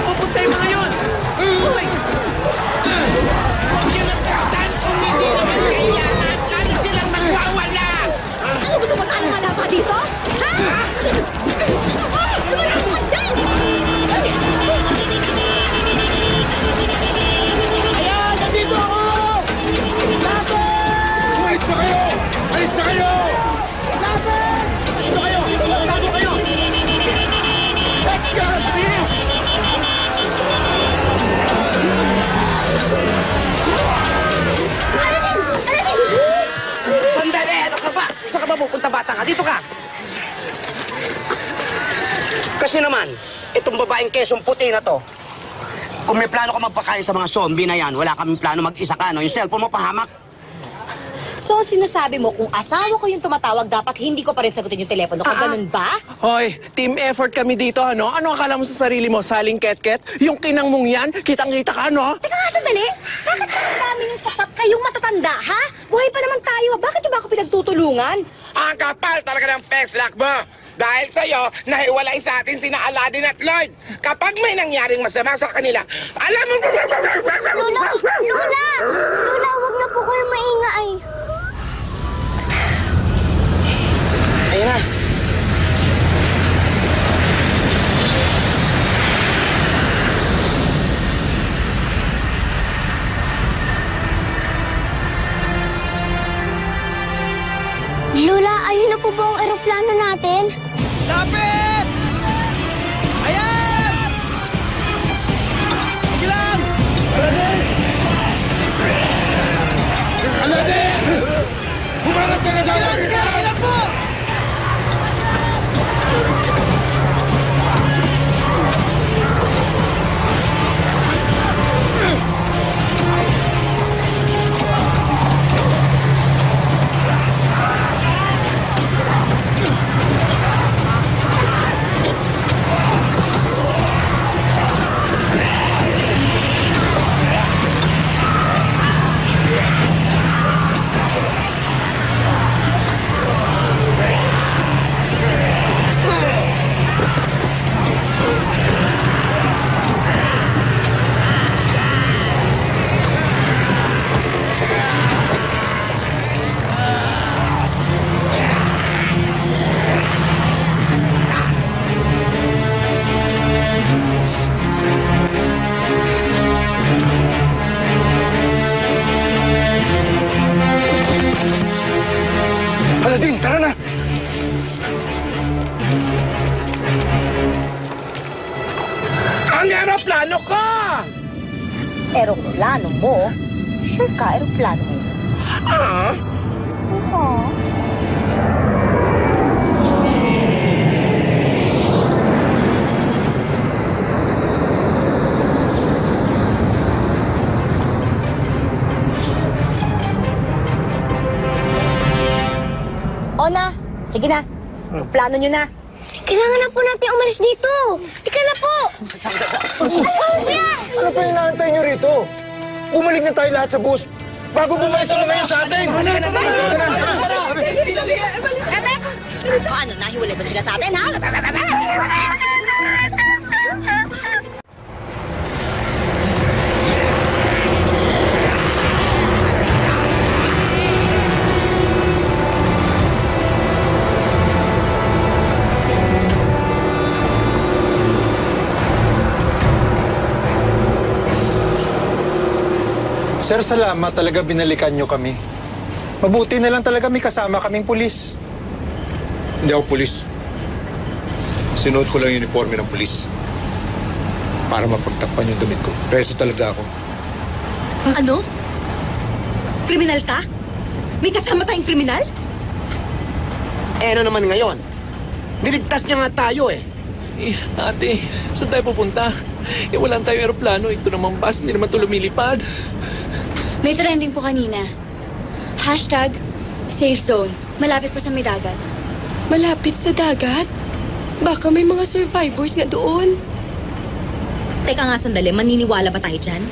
Pupunta yung mga yun! Uy! Huwag niyo nagkaktan kung hindi naman kailangan. Lalo silang magwawala! Ano gusto mo tayo malapa dito? Ha? Lumayan ka dyan! Ayan! Nandito ako! Alis na kayo! Alis na kayo! Dito kayo! Tago kayo! Let's go! Kasi naman, itong babaeng kesong puti na to, kung may plano ka magpakain sa mga zombie na yan, wala kaming plano mag-isa ka, no? Yung cellphone mo pahamak. So, sinasabi mo, kung asawa ko yung tumatawag, dapat hindi ko pa rin sagutin yung telepono ko. Ganun ba? Hoy, team effort kami dito, ano? Ano akala mo sa sarili mo? Saling ket-ket? Yung kinang mong yan, kitang-kita ka, no? Teka nga, sandali. Bakit ang dami yung sapat kayong matatanda, ha? Buhay pa naman tayo. Bakit yung ba ako pinagtutulungan? Ang kapal talaga ng peslak mo. Dahil sa'yo, nahiwalay sa atin sina Aladdin at Lloyd. Kapag may nangyaring masama sa kanila, alam mo... Lola! Lola! Lola, wag na po kayo maingay. Ayun na. Lola, ayun na po ba ang eroplano natin? Lapit! Ayan! Ilang! Aladdin! Humarap ka na sa akin! Ilang po! Aladdin, tara na! Ang aeroplano ko! Eroplano mo? Sure ka, eroplano mo. Ah? Oo. O na, sige na. Plano nyo na. Kailangan na po natin umalis dito. Tika na po. Ano pa inaantay niyo rito? Bumalik na tayo lahat sa bus bago bumalik na ngayon sa atin! O ano, nahiwalay ba sila sa atin, ha? Sir, salamat talaga binalikan nyo kami. Mabuti na lang talaga may kasama kaming pulis. Hindi ako pulis. Sinuot ko lang yung uniforme ng pulis. Para mapagtakpan yung damit ko. Preso talaga ako. Ano? Kriminal ka? May kasama tayong kriminal? Eh, ano naman ngayon? Niligtas niya nga tayo eh. Ate, saan tayo pupunta? Eh, wala tayong aeroplano. Ito naman bus, hindi naman ito lumilipad. May trending po kanina. #safe zone. Malapit po sa may dagat. Malapit sa dagat? Baka may mga survivors nga doon. Teka nga sandali, maniniwala ba tayo dyan?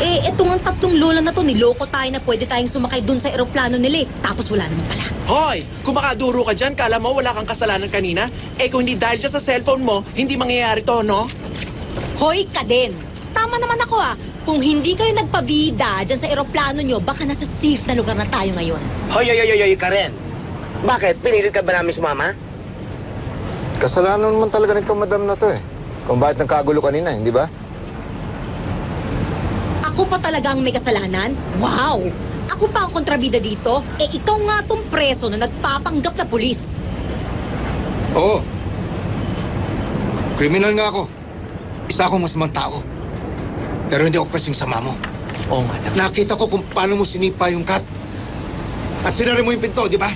Eh, eto nga tatlong lola na to, niloko tayo na pwede tayong sumakay dun sa eroplano nila eh. Tapos wala naman pala. Hoy! Kung makaduro ka dyan, kala mo wala kang kasalanan kanina? Eh, kung hindi dahil dyan sa cellphone mo, hindi mangyayari to, no? Hoy ka din! Tama naman ako ah. Kung hindi kayo nagpabida dyan sa eroplano nyo, baka nasa safe na lugar na tayo ngayon. Hoy, Karen. Bakit? Pinilit ka ba namin sumama? Kasalanan naman talaga nitong madam na to eh. Kung bakit nagkagulo kanina, hindi ba? Ako pa talaga ang may kasalanan? Wow! Ako pa ang kontrabida dito? Eh, ikaw nga tong preso na nagpapanggap na pulis. Oo. Kriminal nga ako. Isa akong masamang tao. Pero hindi ako kasing sama mo. Oo, madam. Nakita ko kung paano mo sinipa yung cat. At sinara mo yung pinto, di ba?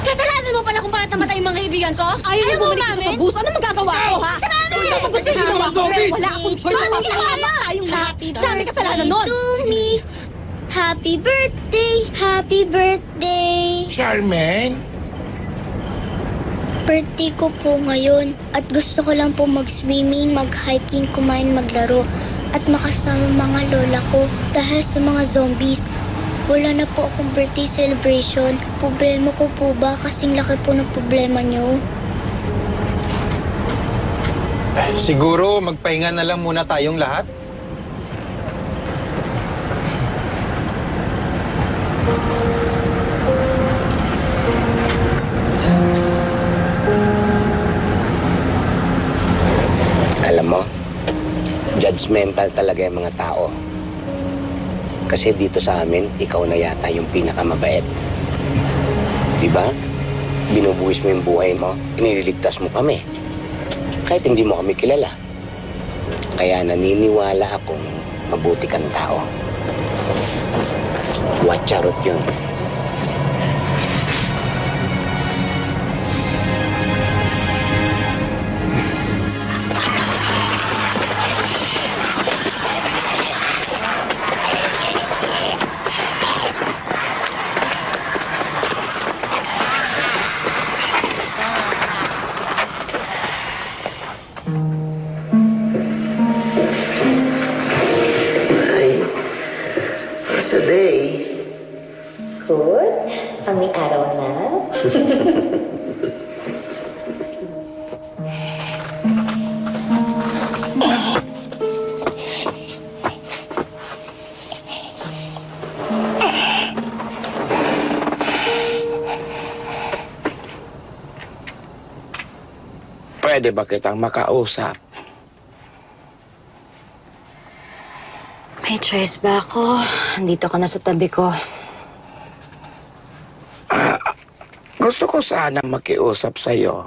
Kasalanan Alam mo pala kung bakit namatay yung mga kaibigan ko? Ayaw niyo bumalik dito sa bus. Ano magagawa ko, ha? Kung dapat gusto ginawa ko, wala akong choice. Papahamak tayong lahat. Siya may kasalanan nun. To me, happy birthday, happy birthday. Charmaine? Birthday ko po ngayon at gusto ko lang po mag-swimming, mag-hiking, kumain, maglaro at makasama mga lola ko dahil sa mga zombies. Wala na po akong birthday celebration. Problema ko po ba kasing laki po ng problema niyo? Siguro magpahinga na lang muna tayong lahat. Alam mo, judgmental talaga yung mga tao. Kasi dito sa amin, ikaw na yata yung pinakamabait. Diba? Binubuhis mo yung buhay mo, iniligtas mo kami. Kahit hindi mo kami kilala. Kaya naniniwala akong mabuti kang tao. Watcharot yun. Today. Good. Aming araw na. Pwede ba kitang makausap? May choice ba ako? Andito ka na sa tabi ko. Gusto ko sana makiusap sa'yo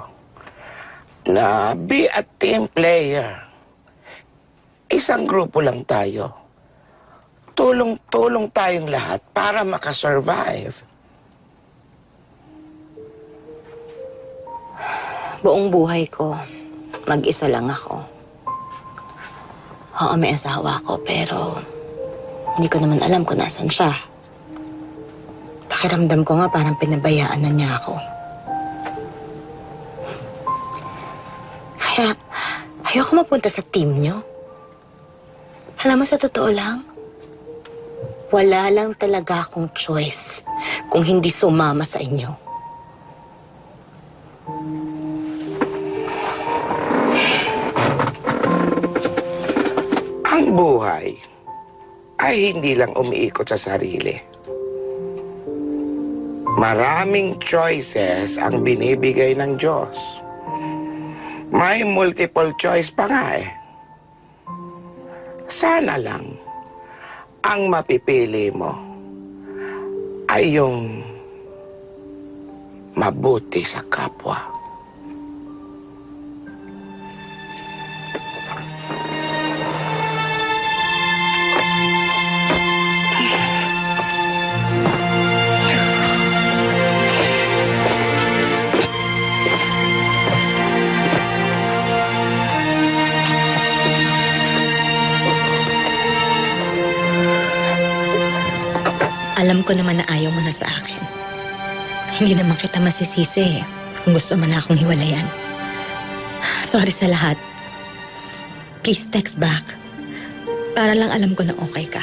na be a team player. Isang grupo lang tayo. Tulong-tulong tayong lahat para makasurvive. Buong buhay ko, mag-isa lang ako. Oo, may asawa ko, pero hindi ko naman alam kung nasan siya. Pakiramdam ko nga parang pinabayaan na niya ako. Kaya, ayoko mapunta sa team niyo. Alam mo, sa totoo lang, wala lang talaga akong choice kung hindi sumama sa inyo. Ang buhay ay hindi lang umiikot sa sarili. Maraming choices ang binibigay ng Diyos. May multiple choice pa nga eh. Sana lang ang mapipili mo ay yung mabuti sa kapwa. Alam ko naman na ayaw mo na sa akin. Hindi naman kita masisisi kung gusto mo na akong hiwalayan. Sorry sa lahat. Please text back. Para lang alam ko na okay ka.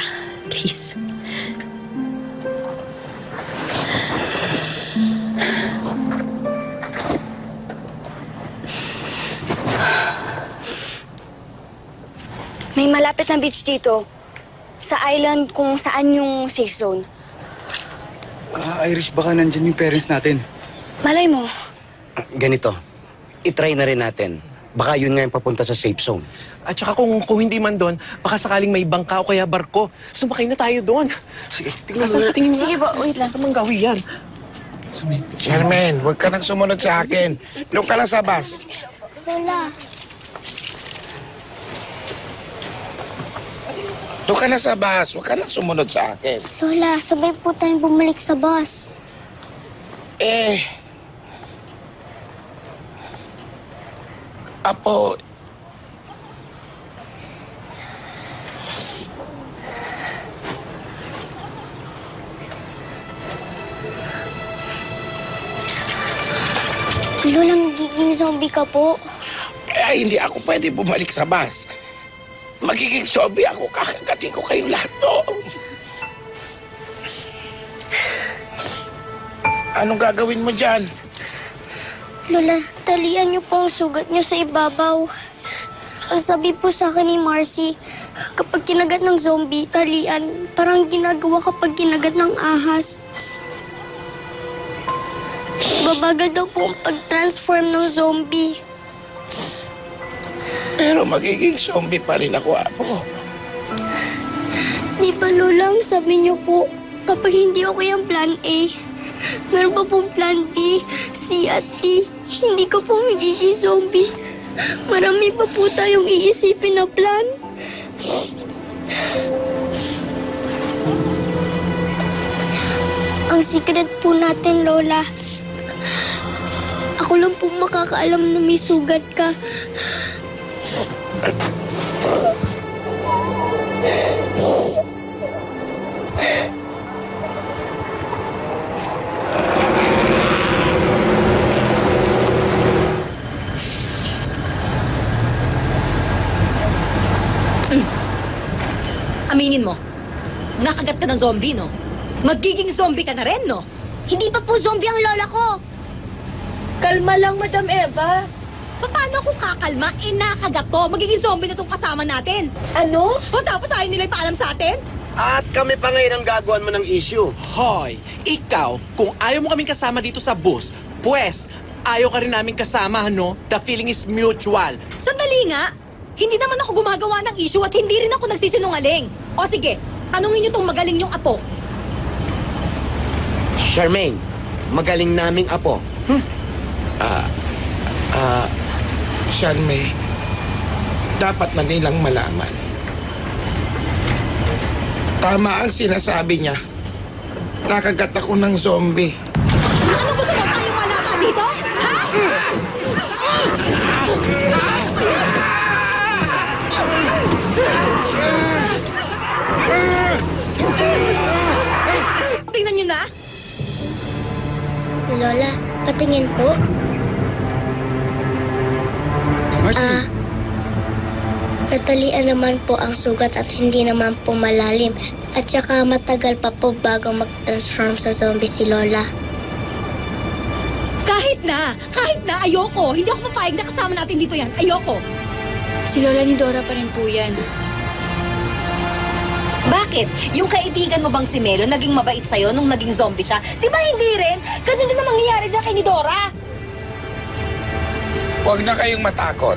Please. May malapit na beach dito. Sa island kung saan yung safe zone. Irish, baka nandyan yung parents natin. Malay mo. Ganito, itry na rin natin. Baka yun nga yung papunta sa safe zone. At saka kung hindi man doon, baka sakaling may bangka o kaya barko. Sumakay na tayo doon. Sige, tingnan mo. Tingin Sige po, wait lang. Basta manggawi yan. Charmaine, huwag ka nang sumunod sa akin. Doon ka lang sa bus. Lola, Doon ka na sa bus. Huwag ka nang sumunod sa akin. Lola, sabay po tayong bumalik sa bus. Apo, Lola, magiging zombie ka po. kaya hindi ako pwede bumalik sa bus. Magiging zombie ako, kakagatin ko kayong lahat doon. Anong gagawin mo dyan? Lola, talian niyo po ang sugat niyo sa ibabaw. Ang sabi po sa akin ni Marcy, kapag kinagat ng zombie, talian, parang ginagawa kapag kinagat ng ahas. Babagal daw po ang pag-transform ng zombie. Pero magiging zombie pa rin ako, Apo. Di ba, Lola, ang sabi niyo po, kapag hindi okay ang plan A, meron pa pong plan B, C at D. Hindi ko po magiging zombie. Marami pa po tayong iisipin na plan. Ang secret po natin, Lola, ako lang po makakaalam na may sugat ka. Aminin mo, nakagat ka ng zombie, no? Magiging zombie ka na rin, no? Hindi pa po zombie ang lola ko. Kalma lang, Madam Eva. Paano kung kakalma? Nakagat to. Magiging zombie na tong kasama natin. Ano? O tapos ayaw nila ipaalam sa atin? At kami pa ngayon ang gagawan mo ng issue. Hoy, ikaw, kung ayaw mo kaming kasama dito sa bus, pues, ayaw ka rin namin kasama, no? The feeling is mutual. Sandali nga. Hindi naman ako gumagawa ng issue at hindi rin ako nagsisinungaling. O sige, tanungin niyo tong magaling yung apo. Charmaine, magaling naming apo. Shanmei, dapat na nilang malaman. Tama ang sinasabi niya. Nakagat ako ng zombie. Ano gusto mo tayong malaman dito? Ha? Tingnan niyo na. Lola, patingin po. Natalian naman po ang sugat at hindi naman po malalim. At saka matagal pa po bago mag-transform sa zombie si Lola. Kahit na, ayoko. Hindi ako papayag na kasama natin dito yan. Ayoko. Si Lola ni Dora pa rin po yan. Bakit? Yung kaibigan mo bang si Melo naging mabait sa'yo nung naging zombie siya? Di ba hindi rin? Ganun din ang mangyayari dyan kay ni Dora. Huwag na kayong matakot.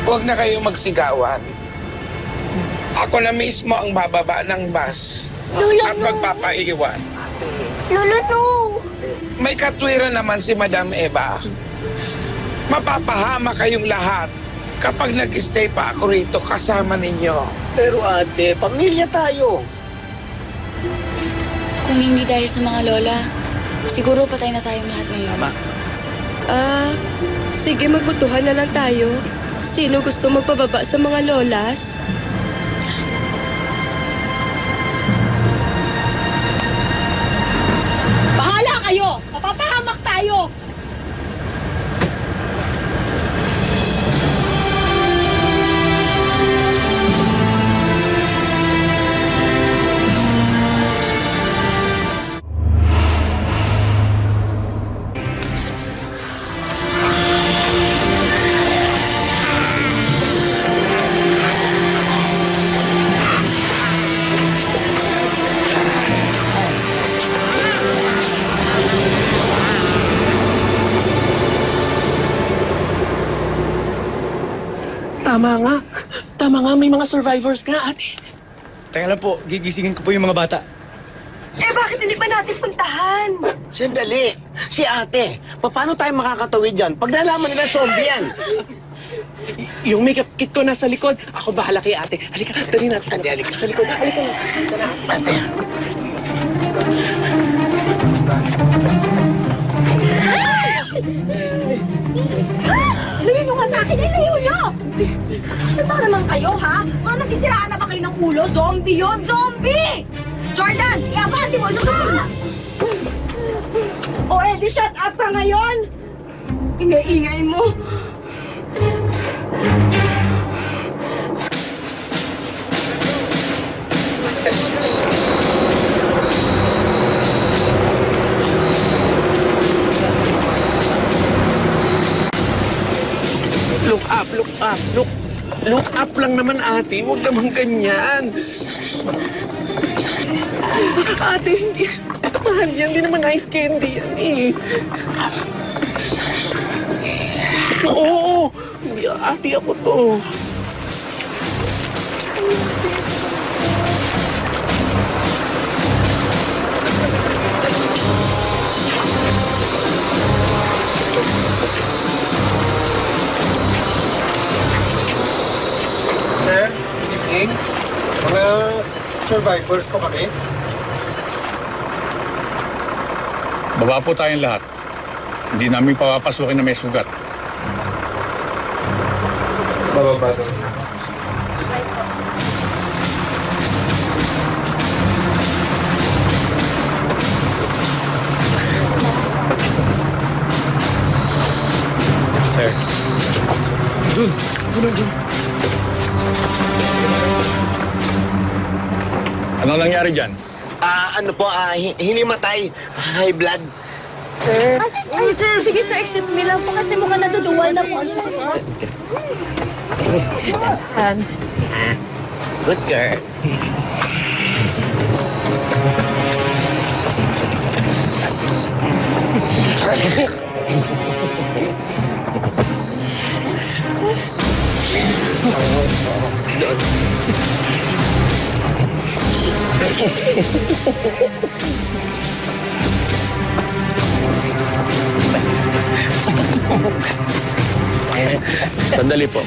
Huwag na kayong magsigawan. Ako na mismo ang bababa ng bus Lola, at no. magpapaiwan. Lola, no! May katwiran naman si Madam Eva. Mapapahama kayong lahat kapag nag-stay pa ako rito kasama ninyo. Pero ate, pamilya tayo. Kung hindi dahil sa mga lola, siguro patay na tayong lahat ngayon. Sige, magbutuhan na lang tayo. Sino gusto magpababa sa mga lolas? Bahala kayo! Mapapahamak tayo! Tama nga, may mga survivors nga, ate. Teka lang po, gigisingin ko po yung mga bata. Eh, bakit hindi pa natin puntahan? Sandali. Si ate, paano tayo makakatawid dyan pag nalaman nila zombie yan? Yung makeup kit ko nasa likod. Ako bahala kay ate. Halika, dali natin sa likod. Sa likod. Halika na. Ate. sa akin, ilayo nyo! Ano ba naman kayo, ha? Mga nasisiraan na ba kayo ng ulo? Zombie yun! Zombie! Jordan, i-abante mo! O, edi, shut up ka ngayon! Ingay-ingay mo! Look up, look up, look up lang naman, ate. Huwag naman ganyan. Ate, hindi. Mahal yan. Hindi naman ice candy yan eh. Oo, hindi, ate, ako to. Sir, good evening. Mga survivors po kami. Baba po tayong lahat. Hindi namin papapasukin na may sugat. Bababa daw. Sir. Dun! Anong nangyari dyan? Ano po, hinimatay. High blood. Sir? Sige, sir, excuse me lang po kasi mukhang natutuwa na po. Good girl. Sandali po.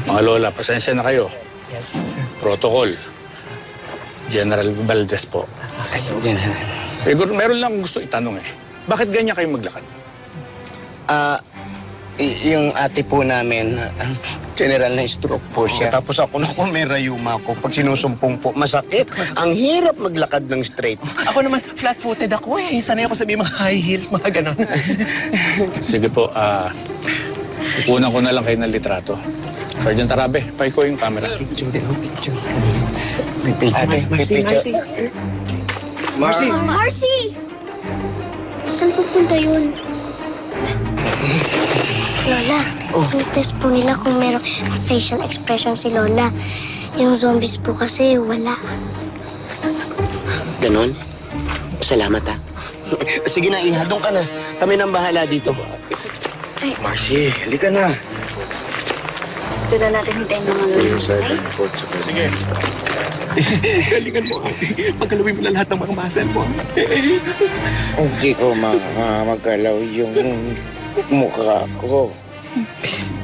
Mga lola, pasensya na kayo. Yes. Protocol. General Valdez po. General. Meron lang gusto itanong eh. Bakit ganyan kayo maglakad? Yung ate po namin, general na stroke po siya. Tapos ako may rayuma ko. Pag sinusumpong po, masakit. Ang hirap maglakad ng straight. Ako naman, flat-footed ako eh. Sanay ako sabihin mga high heels, mga ganon. Sige po, ipunan ko na lang kayo ng litrato. Sergeant Tarabe, paiko yung camera. Ate, may picture. Marcy! Marcy! Saan pupunta yun? Lola, test po nila kung merong facial expression si Lola. Yung zombies po kasi wala. Ganon? Salamat ha. Sige na, Iha, doon ka na. Kami nang bahala dito. Marcy, halika na. Ito na natin hintayin mga lolo. Sige. Galingan mo, ate. Pagkalawin mo na lahat ng mga muscle mo. Hindi ko magalaw yung mukha ko.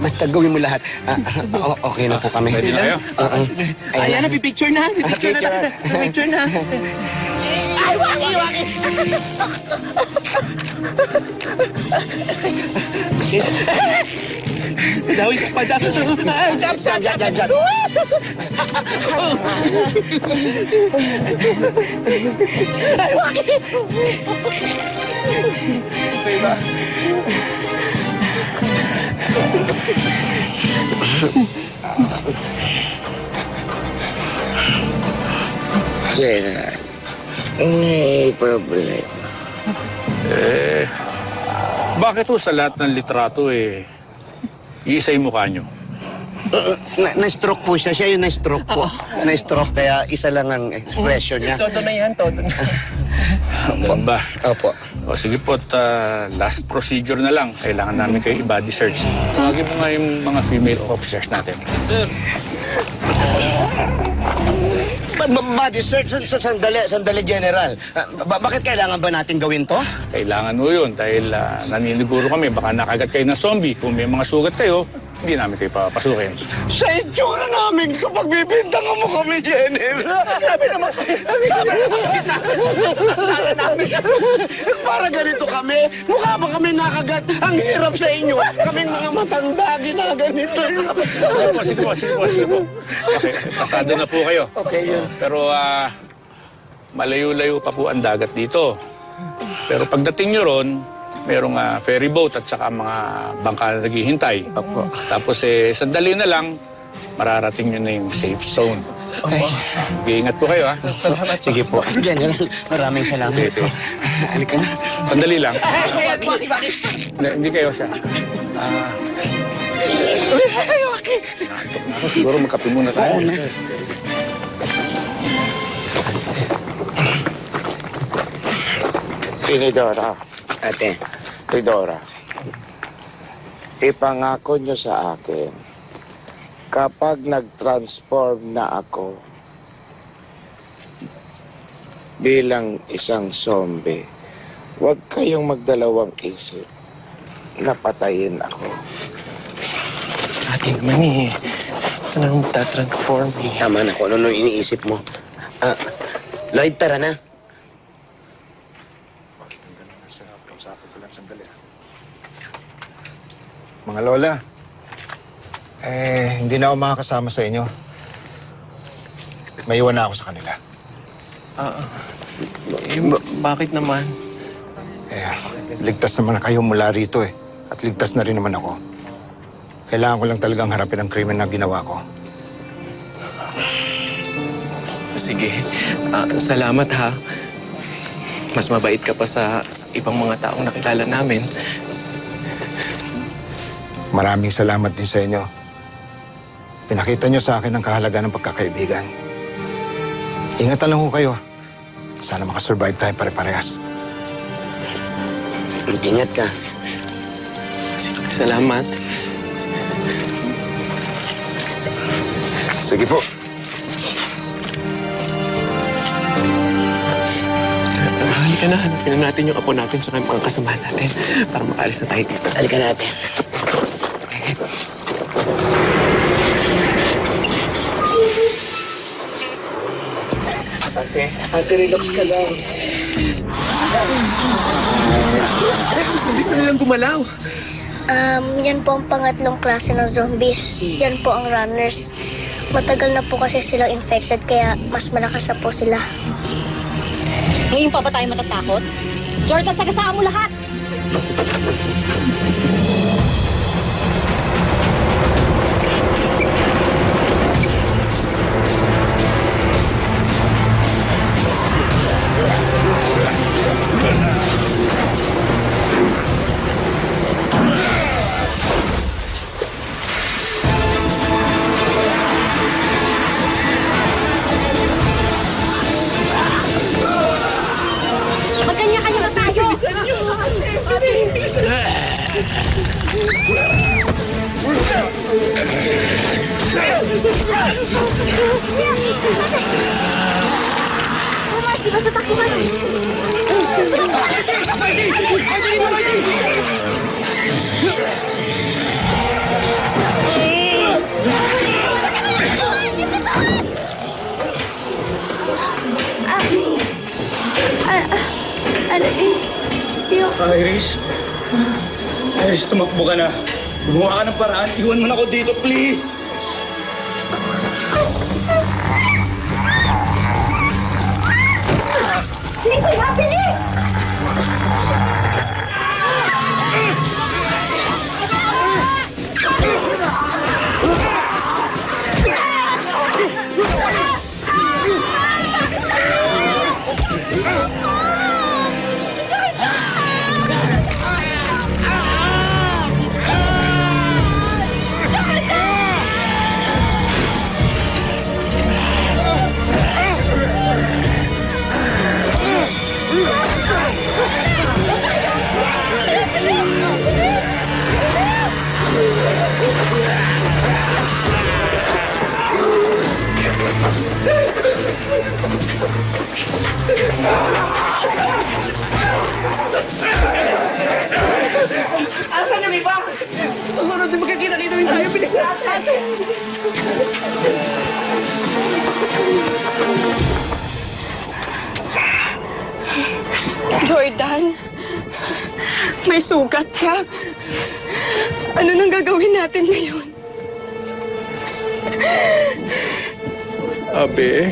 Basta gawin mo lahat. Okay na po kami. Pwede na kayo? Ayan na, pipicture na. Pipicture na natin. Pipicture na. Ay, waki, waki! Dawi sa padang. Jab. Ay, waki! Okay ba? General, may problema. Bakit po sa lahat ng litrato iisa yung mukha nyo? Na-stroke po siya. Siya yung na-stroke po. Na-stroke, kaya isa lang ang expression niya. Todo na yan, todo na. Ganun ba? Opo. O sige po, last procedure na lang. Kailangan namin kayo i-body search. Tawagin mo nga yung mga female officers natin. Sir. Body search? Sandali, General. Bakit kailangan ba natin gawin to? Kailangan mo yun dahil naniniguro kami. Baka nakagat kayo ng zombie. Kung may mga sugat kayo, hindi namin kayo papasukin. Sa itsura namin kapag bibintangan mo kami, Jenner. Sabi naman namin. Para ganito kami. Mukha ba kami nakagat? Ang hirap sa inyo. Kaming mga matanda, ginaganito. Sige po. Okay, pasado na po kayo. Okay, yun. Pero malayo-layo pa po ang dagat dito. Pero pagdating nyo ron, merong ferry boat at saka mga bangka na naghihintay. Opo. Tapos sandali na lang, mararating nyo na yung safe zone. Mag-iingat po kayo, ha? Salamat. Sige po. General, maraming salamat. Sige. Halika na. Sandali lang. Bakit? Hindi kayo siya. Siguro magkape muna tayo. Tinidora. Ate. Tidora. Ipangako nyo sa akin, kapag nag-transform na ako bilang isang zombie, huwag kayong magdalawang isip na patayin ako. Ate naman eh. Ito na nung magta-transform eh. Tama na kung ano iniisip mo. Lloyd, tara na. Mga lola, hindi na ako makakasama sa inyo. Maiwan na ako sa kanila. Bakit naman? Ligtas naman na kayo mula rito eh. At ligtas na rin naman ako. Kailangan ko lang talagang harapin ang krimen na ginawa ko. Sige. Salamat ha. Mas mabait ka pa sa ibang mga taong nakilala namin. Maraming salamat din sa inyo. Pinakita nyo sa akin ang kahalaga ng pagkakaibigan. Ingatan lang ho kayo. Sana makasurvive tayo pare-parehas. Ingat ka. Salamat. Sige po. Halika na, hanapin na natin yung apo natin sa mga kasama natin para makaalis na tayo dito. Halika na, ate. Ate, relax ka lang. Bisa na lang gumalaw. Yan po ang pangatlong klase ng zombies. Yan po ang runners. Matagal na po kasi silang infected, kaya mas malakas na po sila. Ngayon pa ba tayo matatakot? Jordan, sagasaan mo lahat! Magkanya-kanya na tayo! Marcy, basta takbo ka na. Iris, tumakbo ka na. Gumawa ka ng paraan. Iwan mo na ako dito, please. Bilis, ha? Bilis! Sugat ka. Ano nang gagawin natin ngayon? Abe,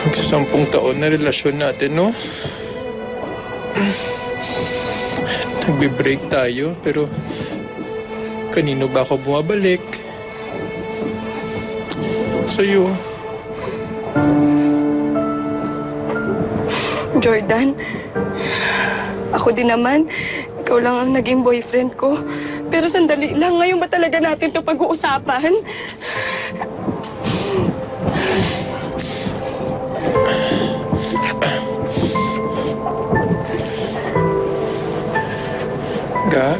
magsasampung taon na relasyon natin, no? Nagbe-break tayo, pero kanino ba ako bumabalik? Sa'yo. Jordan, ako din naman. Ikaw lang ang naging boyfriend ko. Pero sandali lang, ngayon ba talaga natin ito pag-uusapan? Ga?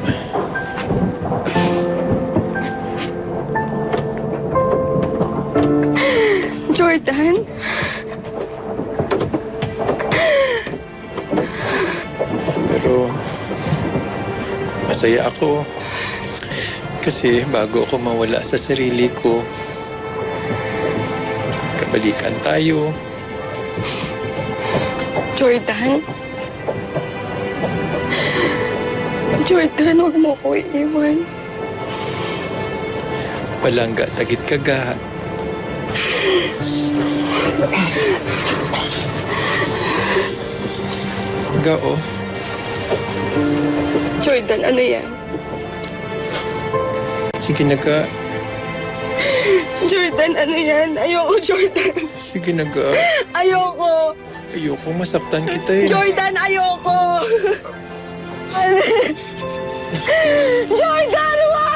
Jordan? Pero masaya ako. Kasi bago ako mawala sa sarili ko, kabalikan tayo. Jordan? Jordan, huwag mo ko iiwan. Palangga, tagit ka, Ga. Ga, oh. Jordan, ano yan? Sige na, Ga. Jordan, ano yan? Ayoko, Jordan. Sige na, Ga. Ayoko. Ayoko masaktan kita eh. Jordan, ayoko. Jordan, wag!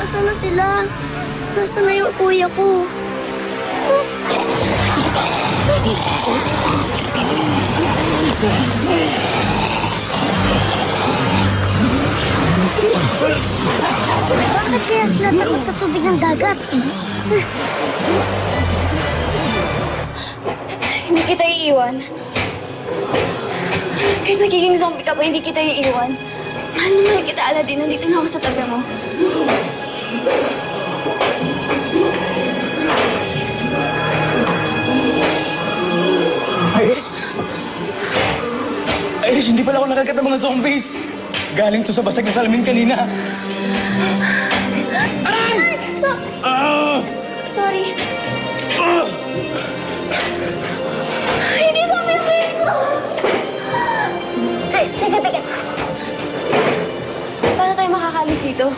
Nasaan na sila? Nasaan na yung kuya ko? Bakit kaya sila takot sa tubig ng dagat? Hindi kita iiwan. Kahit magiging zombie ka pa, hindi kita iiwan. Mahal na mahal kita, Aladdin. Nandito na ako sa tabi mo. Iris, hindi pala ako nakagat ng mga zombies. Galing to sa basag na salamin kanina. Aray! Sorry. Hindi zombie friend ko! Teka. Paano tayo makakalis dito?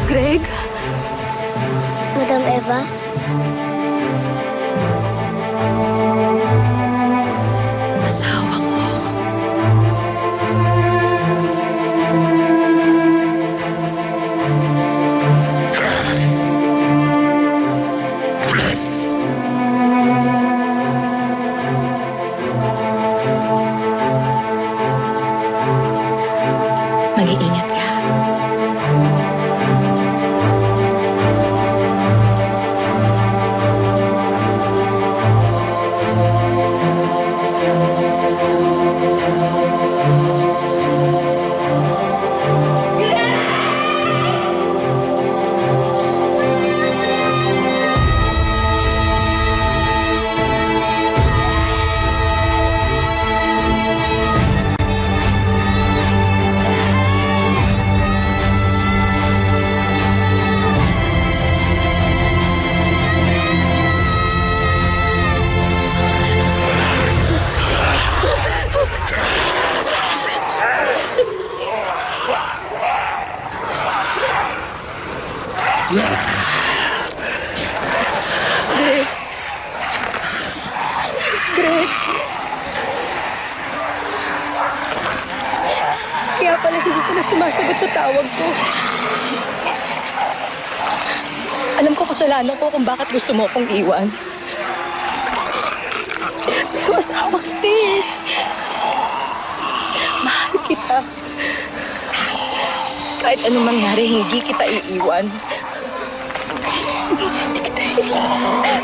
Greg? Madam Eva? Asawa ko. Mag-iingat ka. Greg. Kaya pala hindi ko na sumasagot sa tawag ko. Alam ko kasalanan ko kung bakit gusto mo akong iwan. Pero asawa kita eh. Mahal kita. Kahit anong mangyari, hindi kita iiwan. Hindi kita iiwan.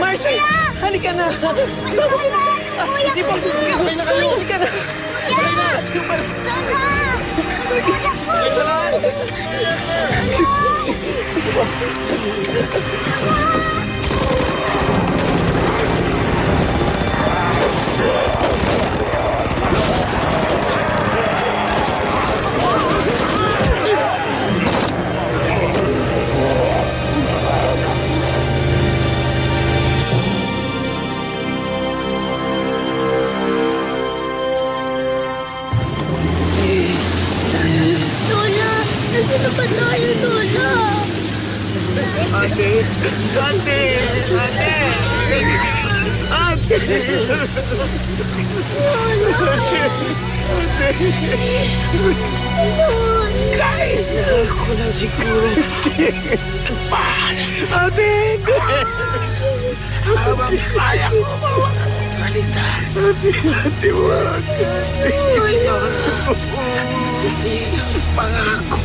Marcy! Halika na! Sama ko! Di ba? Sakay na kayo! Halika na! Sakay na! Sige! Sige po! Lola! Nasaan na ba tayo, Lola? Ate! Ate! Ate! Ate! Kahit na ako na siguro. Ate! Habang kaya ko salita. Ate, wag. Pangako.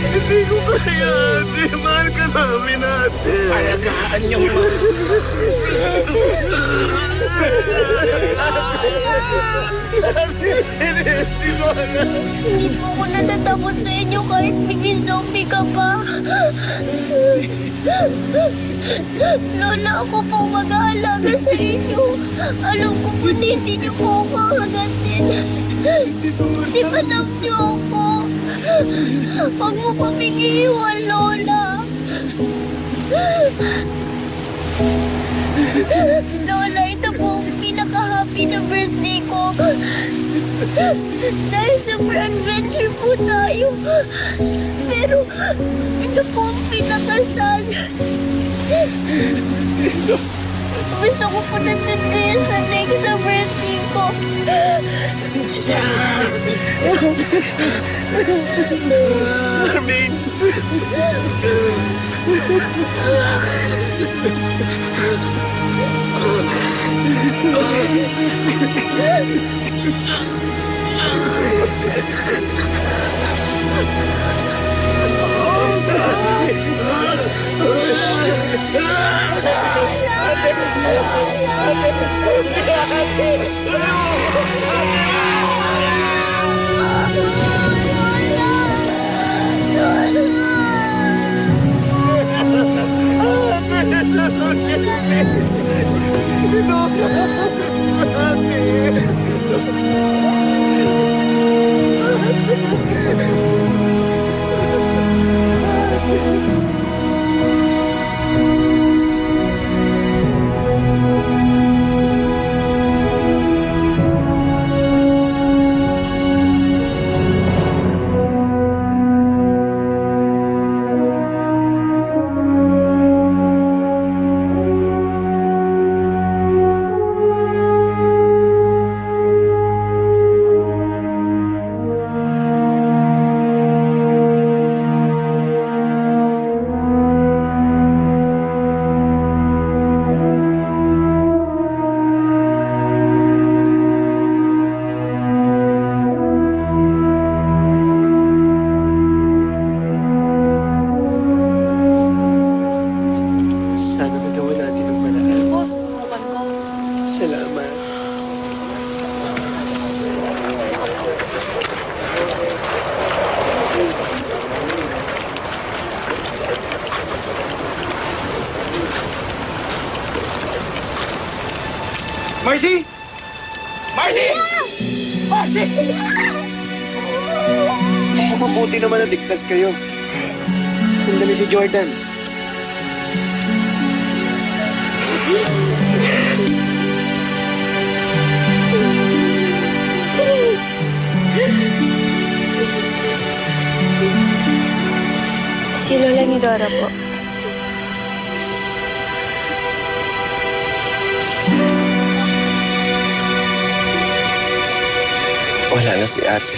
Hindi ko kaya, ate. Mahal ka namin, ate. Alagaan niyo mo. Hindi po ako natatakot sa inyo kahit may zombie ka pa. Lola, ako po mag-aalaga sa inyo. Alam ko po hindi niyo po ako kagatin. Di ba alam niyo ako? Huwag mo kaming iiwan, Lola. Lola, ito po ang pinaka-happy na birthday ko. Dahil super adventure po tayo. Pero ito po ang pinaka-sad. Gusto ko po nandun kayo sa next na birthday ko. Marvin! Mabuti naman na ligtas kayo. Sundan si Jordan. Si Lola ni Dora po. Wala na si ate.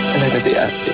Wala na si ate.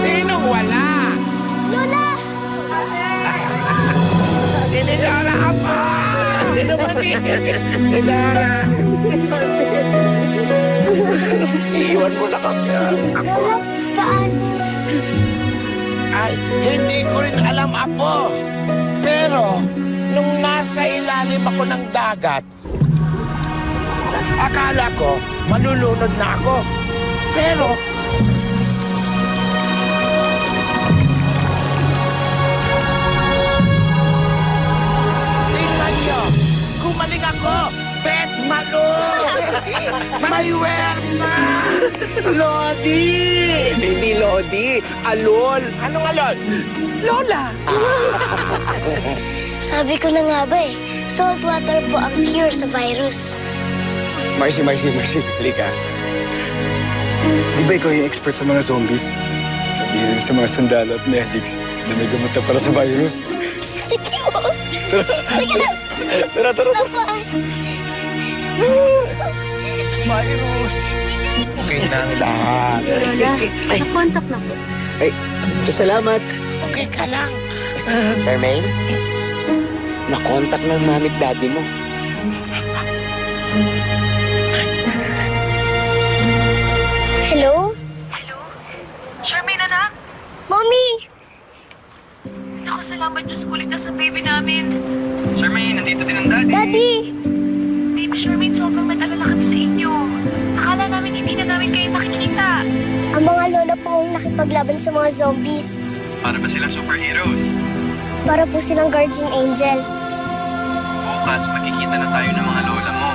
Sinong wala? Lola! Si Dora ako! Hindi naman Si Dora! Iiwan mo na kami. Lola, paano? Ay, hindi ko rin alam, Apo. Pero, nung nasa ilalim ako ng dagat, akala ko malulunod na ako. Pero, tingnan nyo, gumaling ako. Bet malo! May werma! Lodi! Hindi Lodi, alol. Anong alol? Lola! Sabi ko na nga ba eh, salt water po ang cure sa virus. Marcy. Halika. Di ba ikaw yung expert sa mga zombies? Sabihin sa mga sundalo at medics na may gamot na para sa virus. Sige mo! Sige na! Tara. Papa! Virus! Okay na ang lahat. Lola, nakontak na po. Ay, salamat. Okay ka lang. Charmaine, nakontak ng mami at daddy mo. Hello? Charmaine, anak! Mommy! Naku, salamat Diyos, kulit na sa baby namin. Charmaine, nandito din ang daddy. Daddy! Baby Charmaine, sobrang nag-alala kami sa inyo. Akala namin hindi na namin kayo makikita. Ang mga lola po ang nakipaglaban sa mga zombies. Para ba silang superheroes? Para po silang guardian angels. Bukas, magkikita na tayo ng mga lola mo.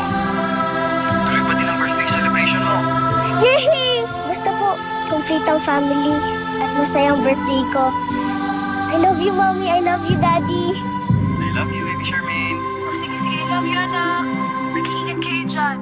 Tuloy pa din ang birthday celebration mo. Yay! Basta po, complete ang family at masayang birthday ko. I love you, Mommy. I love you, Daddy. I love you, baby Charmaine. O sige, I love you, anak. Mag-iingat kayo dyan.